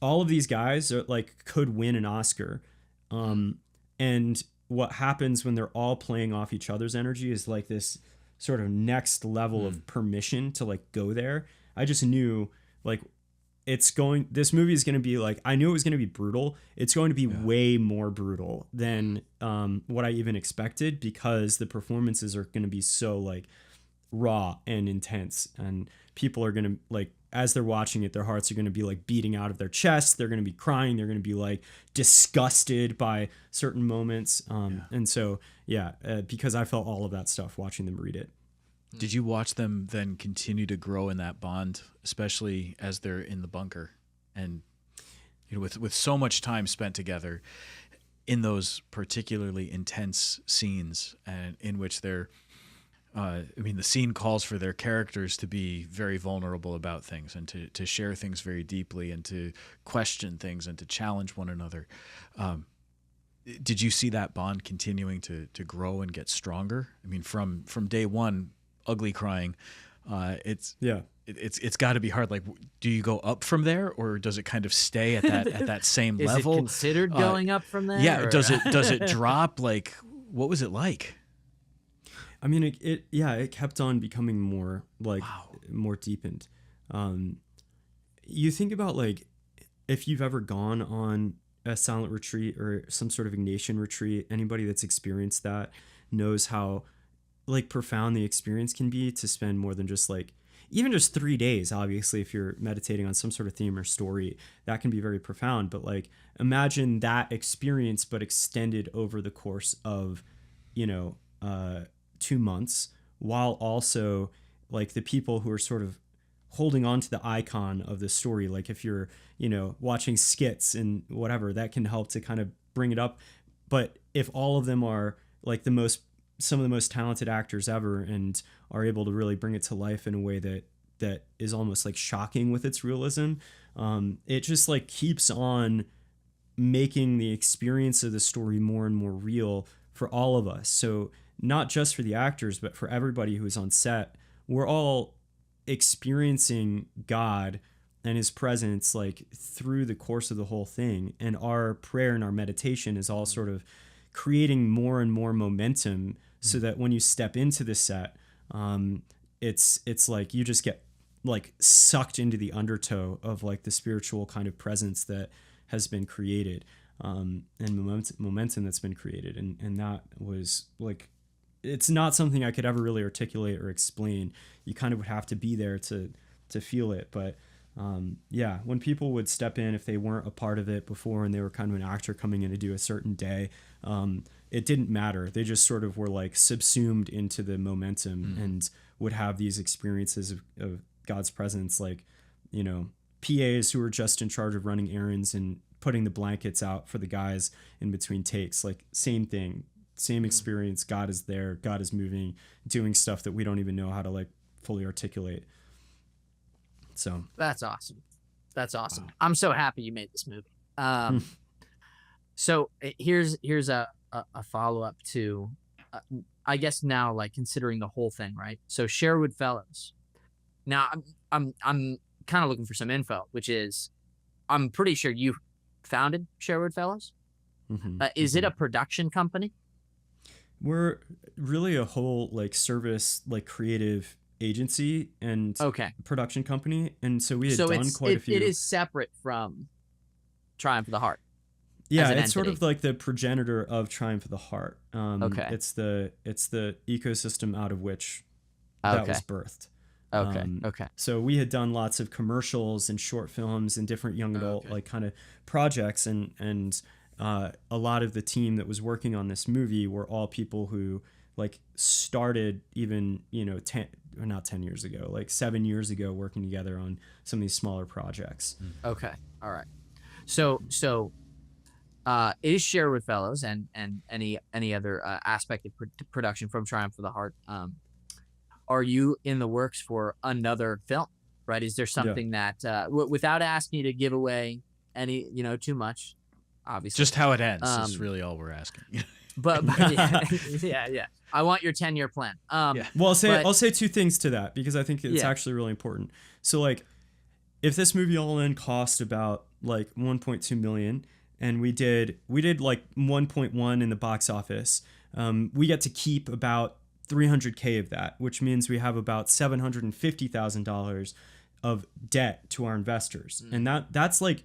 [SPEAKER 3] all of these guys are like could win an Oscar. And what happens when they're all playing off each other's energy is like this sort of next level of permission to like go there. I just knew like this movie is going to be like, I knew it was going to be brutal. It's going to be way more brutal than what I even expected, because the performances are going to be so like raw and intense, and people are going to like, as they're watching it, their hearts are going to be like beating out of their chests. They're going to be crying. They're going to be like disgusted by certain moments. And so, because I felt all of that stuff watching them read it.
[SPEAKER 2] Did you watch them then continue to grow in that bond, especially as they're in the bunker, and with so much time spent together in those particularly intense scenes, and in which they're, the scene calls for their characters to be very vulnerable about things, and to share things very deeply, and to question things, and to challenge one another. Did you see that bond continuing to grow and get stronger? I mean, from day one, ugly crying, it's got to be hard. Like, do you go up from there, or does it kind of stay at that same
[SPEAKER 1] Is
[SPEAKER 2] level?
[SPEAKER 1] Is it considered going up from there?
[SPEAKER 2] Yeah.
[SPEAKER 1] Or?
[SPEAKER 2] Does it drop? Like, what was it like?
[SPEAKER 3] I mean, it kept on becoming more like more deepened. You think about like, if you've ever gone on a silent retreat or some sort of Ignatian retreat, anybody that's experienced that knows how like profound the experience can be to spend more than just like, even just 3 days. Obviously, if you're meditating on some sort of theme or story, that can be very profound. But like, imagine that experience, but extended over the course of, 2 months, while also like the people who are sort of holding on to the icon of the story. Like if you're, watching skits and whatever, that can help to kind of bring it up. But if all of them are like the most some of the most talented actors ever and are able to really bring it to life in a way that is almost like shocking with its realism. It just like keeps on making the experience of the story more and more real for all of us. So not just for the actors, but for everybody who's on set, we're all experiencing God and his presence like through the course of the whole thing. And our prayer and our meditation is all sort of creating more and more momentum so that when you step into the set, it's like you just get like sucked into the undertow of like the spiritual kind of presence that has been created, and momentum that's been created. And that was like, it's not something I could ever really articulate or explain. You kind of would have to be there to feel it. But yeah, when people would step in, if they weren't a part of it before and they were kind of an actor coming in to do a certain day, it didn't matter. They just sort of were like subsumed into the momentum and would have these experiences of God's presence, like, you know, PAs who were just in charge of running errands and putting the blankets out for the guys in between takes. Like same thing, same experience. God is there. God is moving, doing stuff that we don't even know how to like fully articulate. So
[SPEAKER 1] that's awesome. That's awesome. I'm so happy you made this movie. So here's a follow-up to, I guess now, like considering the whole thing, right? So Sherwood Fellows. Now I'm kind of looking for some info, which is, I'm pretty sure you founded Sherwood Fellows. Is it a production company?
[SPEAKER 3] We're really a whole like service, like creative agency and production company. And so we had done quite a few.
[SPEAKER 1] It is separate from Triumph of the Heart.
[SPEAKER 3] Yeah, it's sort of like the progenitor of Triumph of the Heart. It's the ecosystem out of which that was birthed. So we had done lots of commercials and short films and different young adult like kind of projects, and a lot of the team that was working on this movie were all people who like started even, you know, 10 years ago, like 7 years ago, working together on some of these smaller projects.
[SPEAKER 1] Okay. All right. So is Sherwood Fellows and any other aspect of production from Triumph of the Heart, are you in the works for another film, right? Is there something that, without asking you to give away any, you know, too much, obviously.
[SPEAKER 2] Just how it ends is really all we're asking.
[SPEAKER 1] but yeah. I want your 10-year plan.
[SPEAKER 3] Well, I'll say two things to that because I think it's actually really important. So like, if this movie all in cost about like 1.2 million, and we did like 1.1 in the box office, we get to keep about $300K of that, which means we have about $750,000 of debt to our investors. And that's like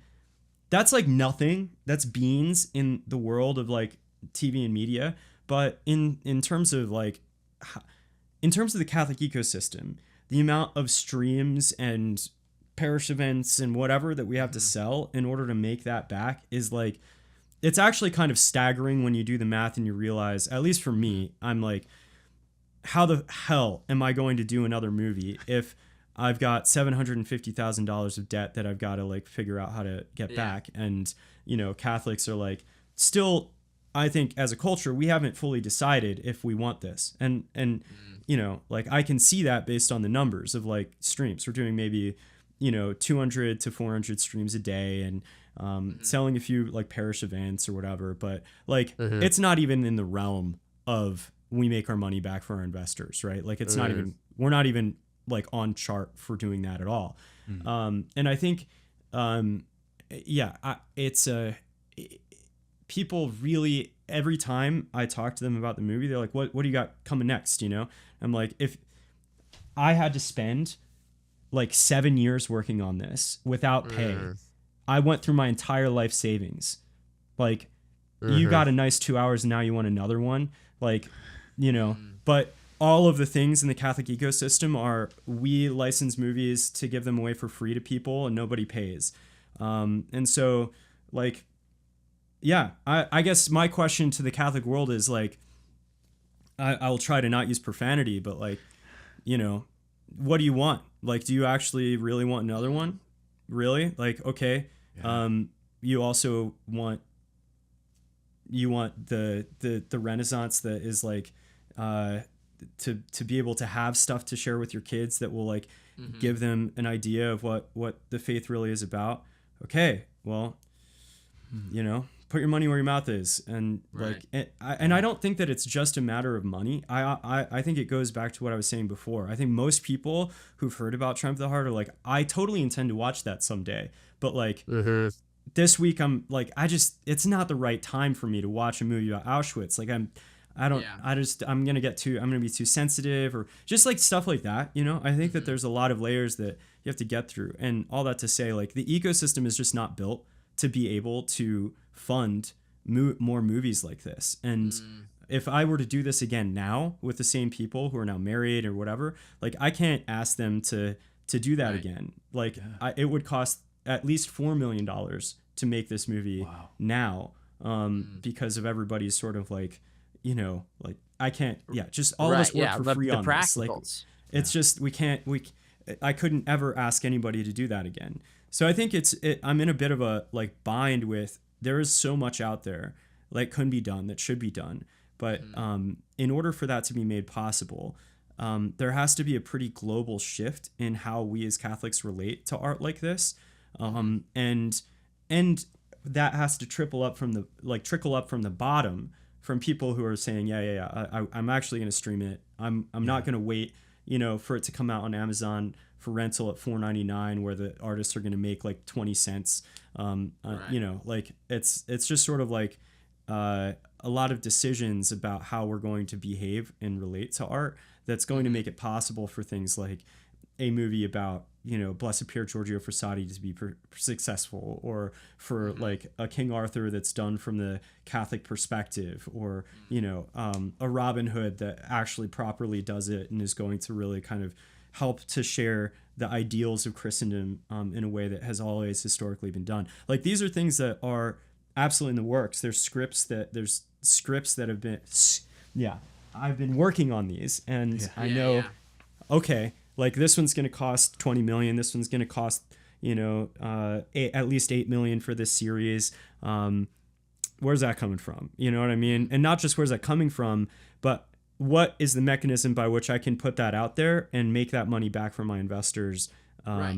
[SPEAKER 3] nothing. That's beans in the world of like TV and media. But in terms of like, in terms of the Catholic ecosystem, the amount of streams and parish events and whatever that we have to sell in order to make that back is like, it's actually kind of staggering when you do the math and you realize, at least for me, I'm like, how the hell am I going to do another movie if I've got $750,000 of debt that I've got to like figure out how to get back? And, you know, Catholics are like, still, I think as a culture, we haven't fully decided if we want this. And you know, like I can see that based on the numbers of like streams. We're doing maybe, you know, 200 to 400 streams a day and selling a few like parish events or whatever. But like, it's not even in the realm of we make our money back for our investors, right? Like it's not even, we're not even like on chart for doing that at all. And I think, people really, every time I talk to them about the movie, they're like, what do you got coming next? You know, I'm like, if I had to spend like 7 years working on this without pay, I went through my entire life savings. Like you got a nice 2 hours and now you want another one. Like, you know, but all of the things in the Catholic ecosystem are, we license movies to give them away for free to people and nobody pays. And so like, yeah, I guess my question to the Catholic world is like, I'll try to not use profanity, but like, you know, what do you want? Like, do you actually really want another one? Really? Like, okay. Yeah. You also want the Renaissance that is like to be able to have stuff to share with your kids that will like give them an idea of what the faith really is about. Okay, well, you know, put your money where your mouth is, and
[SPEAKER 1] Right.
[SPEAKER 3] like, and I don't think that it's just a matter of money. I think it goes back to what I was saying before. I think most people who've heard about Triumph of the Heart are like, I totally intend to watch that someday, but like this week I'm like, it's not the right time for me to watch a movie about Auschwitz. Like I'm gonna be too sensitive, or just like stuff like that, you know. I think that there's a lot of layers that you have to get through, and all that to say, like, the ecosystem is just not built to be able to fund more movies like this. And if I were to do this again now with the same people who are now married or whatever, like, I can't ask them to do that again. Like, it would cost at least $4 million to make this movie now, because of everybody's sort of like, you know, like, I can't, just all of us work for free on this. Like, it's just, I couldn't ever ask anybody to do that again. So I think I'm in a bit of a like bind with, there is so much out there like couldn't be done, that should be done. But in order for that to be made possible, there has to be a pretty global shift in how we as Catholics relate to art like this. And that has to trickle up from the bottom, from people who are saying, I'm actually going to stream it. I'm not going to wait, you know, for it to come out on Amazon for rental at $4.99, where the artists are going to make like 20 cents. You know, like, it's just sort of like a lot of decisions about how we're going to behave and relate to art that's going to make it possible for things like a movie about, you know, Blessed Pier Giorgio Frassati to be successful, or for like a King Arthur that's done from the Catholic perspective, or, you know, a Robin Hood that actually properly does it and is going to really kind of help to share the ideals of Christendom in a way that has always historically been done. Like, these are things that are absolutely in the works. There's scripts that have been, I've been working on these, and I know, okay, like, this one's going to cost $20 million. This one's going to cost, you know, at least $8 million for this series. Where's that coming from? You know what I mean? And not just where's that coming from, but what is the mechanism by which I can put that out there and make that money back from my investors? I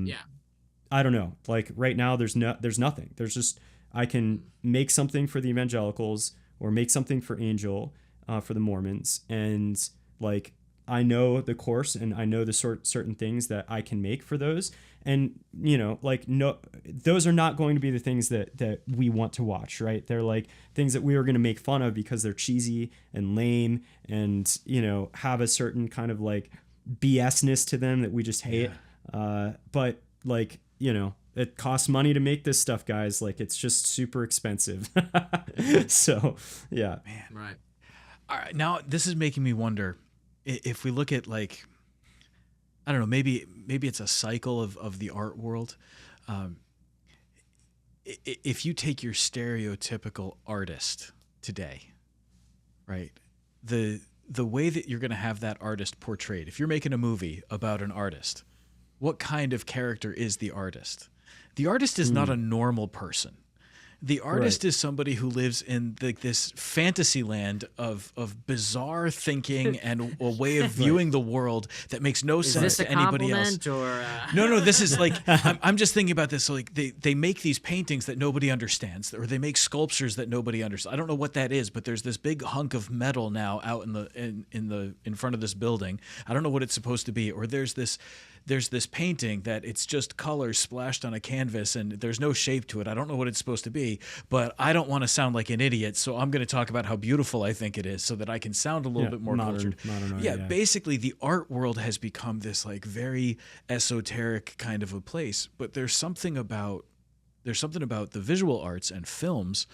[SPEAKER 3] don't know. Like, right now, there's nothing. There's just, I can make something for the evangelicals, or make something for Angel, for the Mormons, and like, I know the course, and I know the certain things that I can make for those. And, you know, like, no, those are not going to be the things that we want to watch, right? They're like things that we are going to make fun of because they're cheesy and lame, and, you know, have a certain kind of like BS-ness to them that we just hate. But, like, you know, it costs money to make this stuff, guys. Like, it's just super expensive. So, yeah.
[SPEAKER 2] Man.
[SPEAKER 1] Right.
[SPEAKER 2] All right. Now, this is making me wonder, if we look at, like, I don't know, maybe it's a cycle of the art world. If you take your stereotypical artist today, right, the way that you're going to have that artist portrayed, if you're making a movie about an artist, what kind of character is the artist? The artist is not a normal person. The artist is somebody who lives in this fantasy land of bizarre thinking and a way of viewing the world that makes no sense to anybody else.
[SPEAKER 1] Or,
[SPEAKER 2] No, this is like, I'm just thinking about this. So, like, they make these paintings that nobody understands, or they make sculptures that nobody understands. I don't know what that is, but there's this big hunk of metal now out in front of this building. I don't know what it's supposed to be. Or there's this painting that it's just colors splashed on a canvas and there's no shape to it. I don't know what it's supposed to be, but I don't want to sound like an idiot, so I'm going to talk about how beautiful I think it is so that I can sound a little bit more cultured. Modern, basically the art world has become this like very esoteric kind of a place, but there's something about the visual arts and films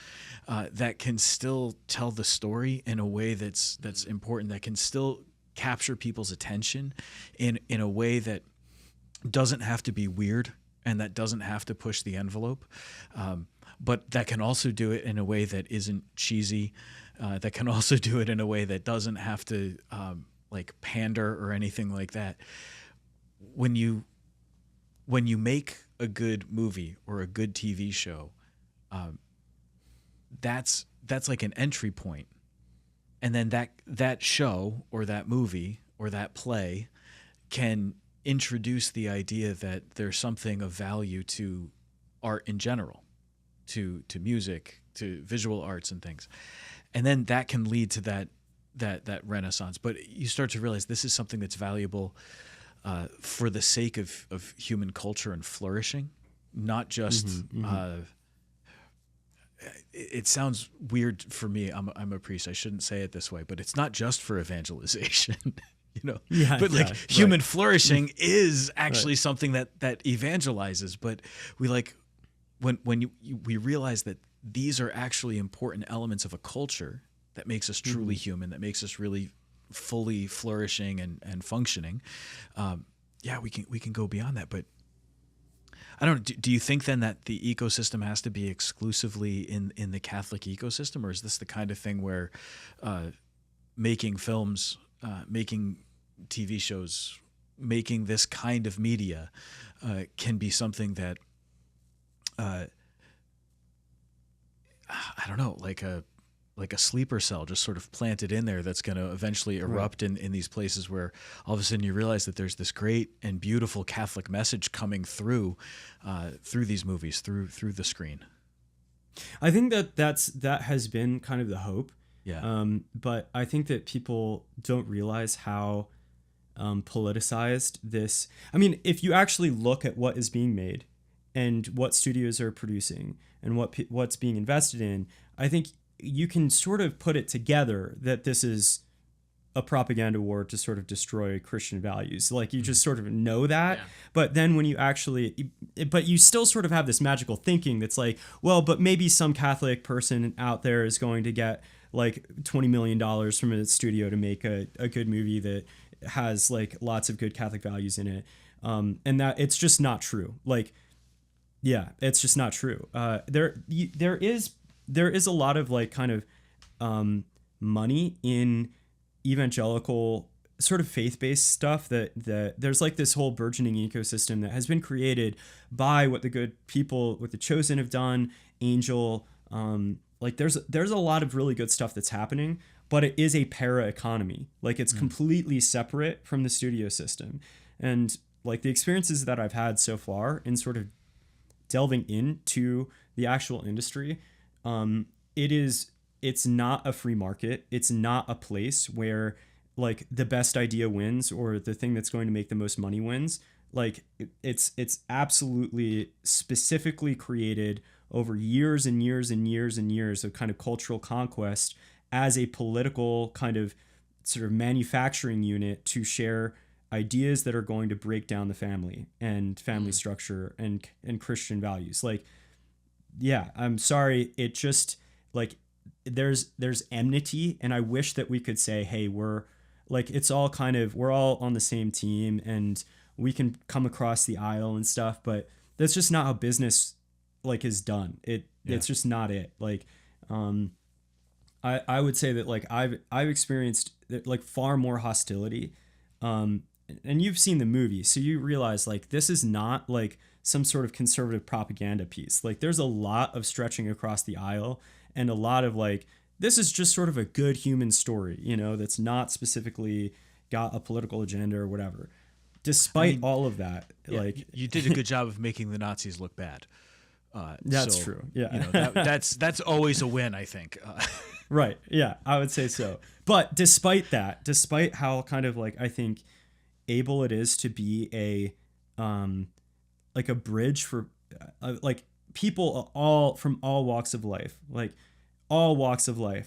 [SPEAKER 2] that can still tell the story in a way that's important, that can still capture people's attention in a way that doesn't have to be weird and that doesn't have to push the envelope, but that can also do it in a way that isn't cheesy, that can also do it in a way that doesn't have to like pander or anything like that. When you make a good movie or a good TV show, that's like an entry point. and then that show or that movie or that play can introduce the idea that there's something of value to art in general, to music, to visual arts and things, and then that can lead to that renaissance. But you start to realize this is something that's valuable for the sake of human culture and flourishing, not just. It sounds weird for me. I'm a priest. I shouldn't say it this way, but it's not just for evangelization,
[SPEAKER 3] Yeah,
[SPEAKER 2] but like
[SPEAKER 3] yeah,
[SPEAKER 2] human
[SPEAKER 3] right.
[SPEAKER 2] flourishing is actually something that evangelizes. But we we realize that these are actually important elements of a culture that makes us truly human, that makes us really fully flourishing and functioning. We can go beyond that, but. I don't know. Do you think then that the ecosystem has to be exclusively in the Catholic ecosystem, or is this the kind of thing where making films, making TV shows, making this kind of media can be something that I don't know, like a sleeper cell just sort of planted in there that's going to eventually erupt in these places where all of a sudden you realize that there's this great and beautiful Catholic message coming through these movies, through the screen.
[SPEAKER 3] I think that has been kind of the hope.
[SPEAKER 2] Yeah.
[SPEAKER 3] But I think that people don't realize how politicized this. I mean, if you actually look at what is being made and what studios are producing and what's being invested in, I think you can sort of put it together that this is a propaganda war to sort of destroy Christian values. Like you just sort of know that, but then when you but you still sort of have this magical thinking that's like, well, but maybe some Catholic person out there is going to get like $20 million from a studio to make a good movie that has like lots of good Catholic values in it. And that it's just not true. Like, yeah, it's just not true. There is a lot of like kind of money in evangelical sort of faith-based stuff that there's like this whole burgeoning ecosystem that has been created by what the good people with the Chosen have done, Angel, like there's a lot of really good stuff that's happening, but it is a para economy. Like it's completely separate from the studio system. And like the experiences that I've had so far in sort of delving into the actual industry, it's not a free market. It's not a place where like the best idea wins or the thing that's going to make the most money wins. Like it's absolutely specifically created over years and years and years and years of kind of cultural conquest as a political kind of sort of manufacturing unit to share ideas that are going to break down the family and family structure and Christian values. Like, yeah, I'm sorry. It just like there's enmity, and I wish that we could say, hey, we're all on the same team and we can come across the aisle and stuff, but that's just not how business like is done. It's just not it. Like, I would say that like I've experienced like far more hostility, and you've seen the movie, so you realize like this is not like some sort of conservative propaganda piece. Like there's a lot of stretching across the aisle and a lot of like, this is just sort of a good human story, that's not specifically got a political agenda or whatever. Despite all of that, like
[SPEAKER 2] you did a good job of making the Nazis look bad.
[SPEAKER 3] That's true. Yeah.
[SPEAKER 2] That's always a win, I think.
[SPEAKER 3] Right. Yeah, I would say so. But despite how kind of like, I think able it is to be a bridge for like people from all walks of life,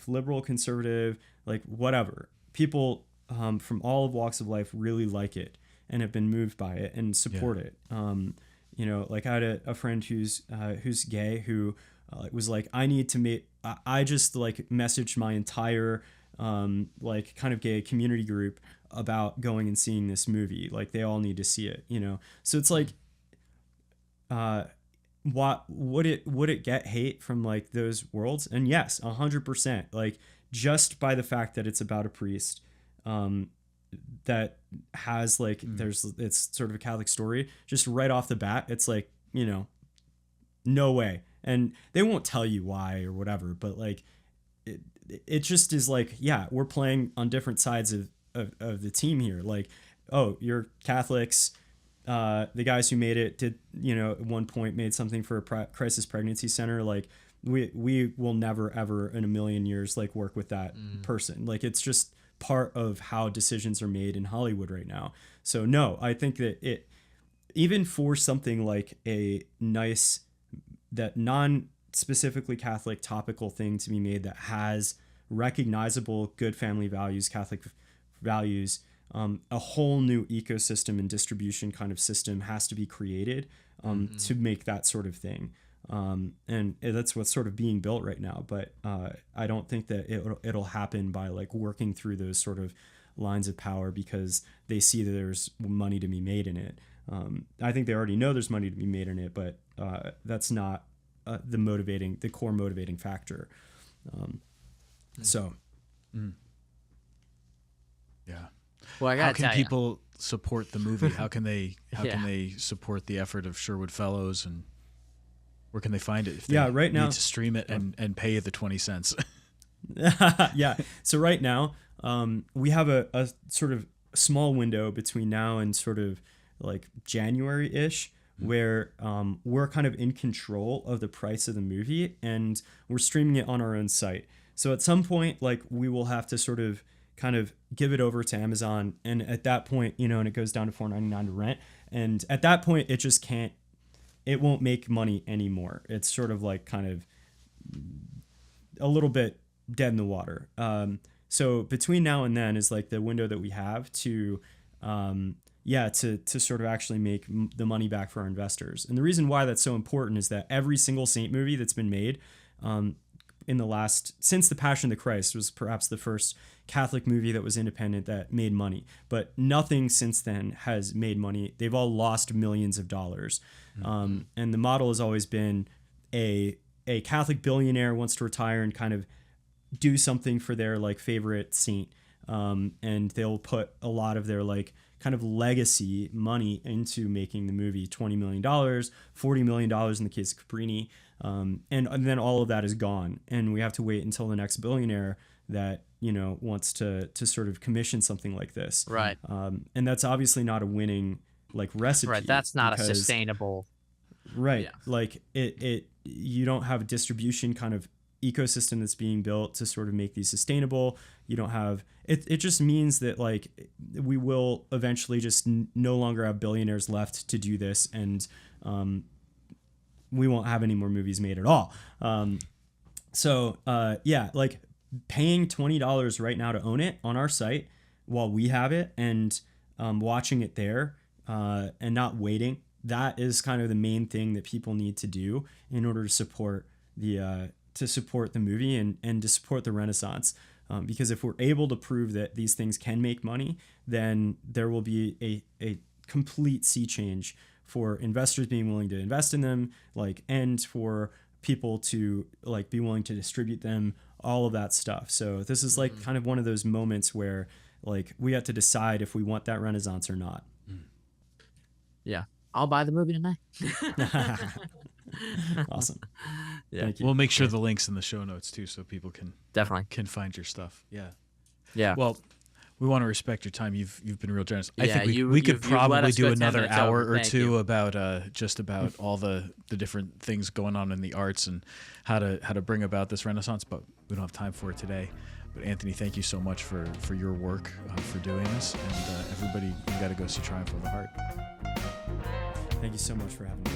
[SPEAKER 3] liberal, conservative, like whatever, people from all walks of life really like it and have been moved by it and support it. Like I had a friend who's gay who was like, I just like messaged my entire like kind of gay community group about going and seeing this movie. Like they all need to see it, So it's like, what would it get hate from like those worlds? And yes, 100%. Like just by the fact that it's about a priest, that has like it's sort of a Catholic story, just right off the bat, it's like, no way. And they won't tell you why or whatever, but like it just is like, yeah, we're playing on different sides of the team here. Like, oh, you're Catholics. The guys who made it did, at one point made something for a crisis pregnancy center. Like, we will never, ever in a million years, like, work with that person. Like, it's just part of how decisions are made in Hollywood right now. So no, I think that even for something like that non-specifically Catholic topical thing to be made that has recognizable good family values, Catholic values, a whole new ecosystem and distribution kind of system has to be created to make that sort of thing. And that's what's sort of being built right now. But I don't think that it'll happen by like working through those sort of lines of power because they see that there's money to be made in it. I think they already know there's money to be made in it, but that's not the core motivating factor. So.
[SPEAKER 2] Yeah.
[SPEAKER 1] Well,
[SPEAKER 2] how can people support the movie? How can they
[SPEAKER 1] Yeah.
[SPEAKER 2] support the effort of Sherwood Fellows, and where can they find it if
[SPEAKER 3] right now
[SPEAKER 2] need to stream it and pay you the 20 cents?
[SPEAKER 3] Yeah. So right now, we have a sort of small window between now and sort of like January-ish where we're kind of in control of the price of the movie and we're streaming it on our own site. So at some point, like, we will have to sort of kind of give it over to Amazon, and at that point, and it goes down to $4.99 to rent, and at that point it won't make money anymore. It's sort of like kind of a little bit dead in the water. So between now and then is like the window that we have to sort of actually make the money back for our investors. And the reason why that's so important is that every single Saint movie that's been made since The Passion of the Christ was perhaps the first Catholic movie that was independent that made money, but nothing since then has made money. They've all lost millions of dollars. And the model has always been a Catholic billionaire wants to retire and kind of do something for their like favorite saint. And they'll put a lot of their like kind of legacy money into making the movie. $20 million, $40 million in the case of Cabrini. And then all of that is gone. And we have to wait until the next billionaire that, wants to sort of commission something like this.
[SPEAKER 1] Right.
[SPEAKER 3] And that's obviously not a winning like recipe.
[SPEAKER 1] Right. That's not a sustainable.
[SPEAKER 3] Right.
[SPEAKER 1] Yeah.
[SPEAKER 3] Like you don't have a distribution kind of ecosystem that's being built to sort of make these sustainable. You don't have it just means that like we will eventually just no longer have billionaires left to do this, and we won't have any more movies made at all. Like paying $20 right now to own it on our site while we have it and watching it there and not waiting, that is kind of the main thing that people need to do in order to support the movie and to support the Renaissance. Because if we're able to prove that these things can make money, then there will be a complete sea change for investors being willing to invest in them, like, and for people to like be willing to distribute them, all of that stuff. So this is like kind of one of those moments where like we have to decide if we want that Renaissance or not.
[SPEAKER 1] Yeah. I'll buy the movie tonight.
[SPEAKER 3] Awesome.
[SPEAKER 1] Yeah.
[SPEAKER 3] Thank you.
[SPEAKER 2] We'll make sure the link's in the show notes too, so people
[SPEAKER 1] Definitely
[SPEAKER 2] can find your stuff. Yeah.
[SPEAKER 1] Yeah.
[SPEAKER 2] Well, we want to respect your time. You've been real generous. I
[SPEAKER 1] Yeah,
[SPEAKER 2] think we
[SPEAKER 1] you've
[SPEAKER 2] could
[SPEAKER 1] let
[SPEAKER 2] probably
[SPEAKER 1] us
[SPEAKER 2] do
[SPEAKER 1] go 10
[SPEAKER 2] another
[SPEAKER 1] minutes
[SPEAKER 2] hour
[SPEAKER 1] over.
[SPEAKER 2] or
[SPEAKER 1] Thank
[SPEAKER 2] two
[SPEAKER 1] you.
[SPEAKER 2] about just about all the different things going on in the arts and how to bring about this Renaissance, but we don't have time for it today. But Anthony, thank you so much for your work, for doing this, and everybody, you got to go see Triumph of the Heart.
[SPEAKER 3] Thank you so much for having me.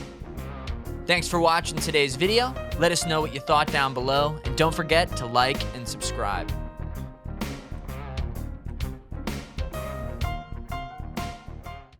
[SPEAKER 1] Thanks for watching today's video. Let us know what you thought down below, and don't forget to like and subscribe.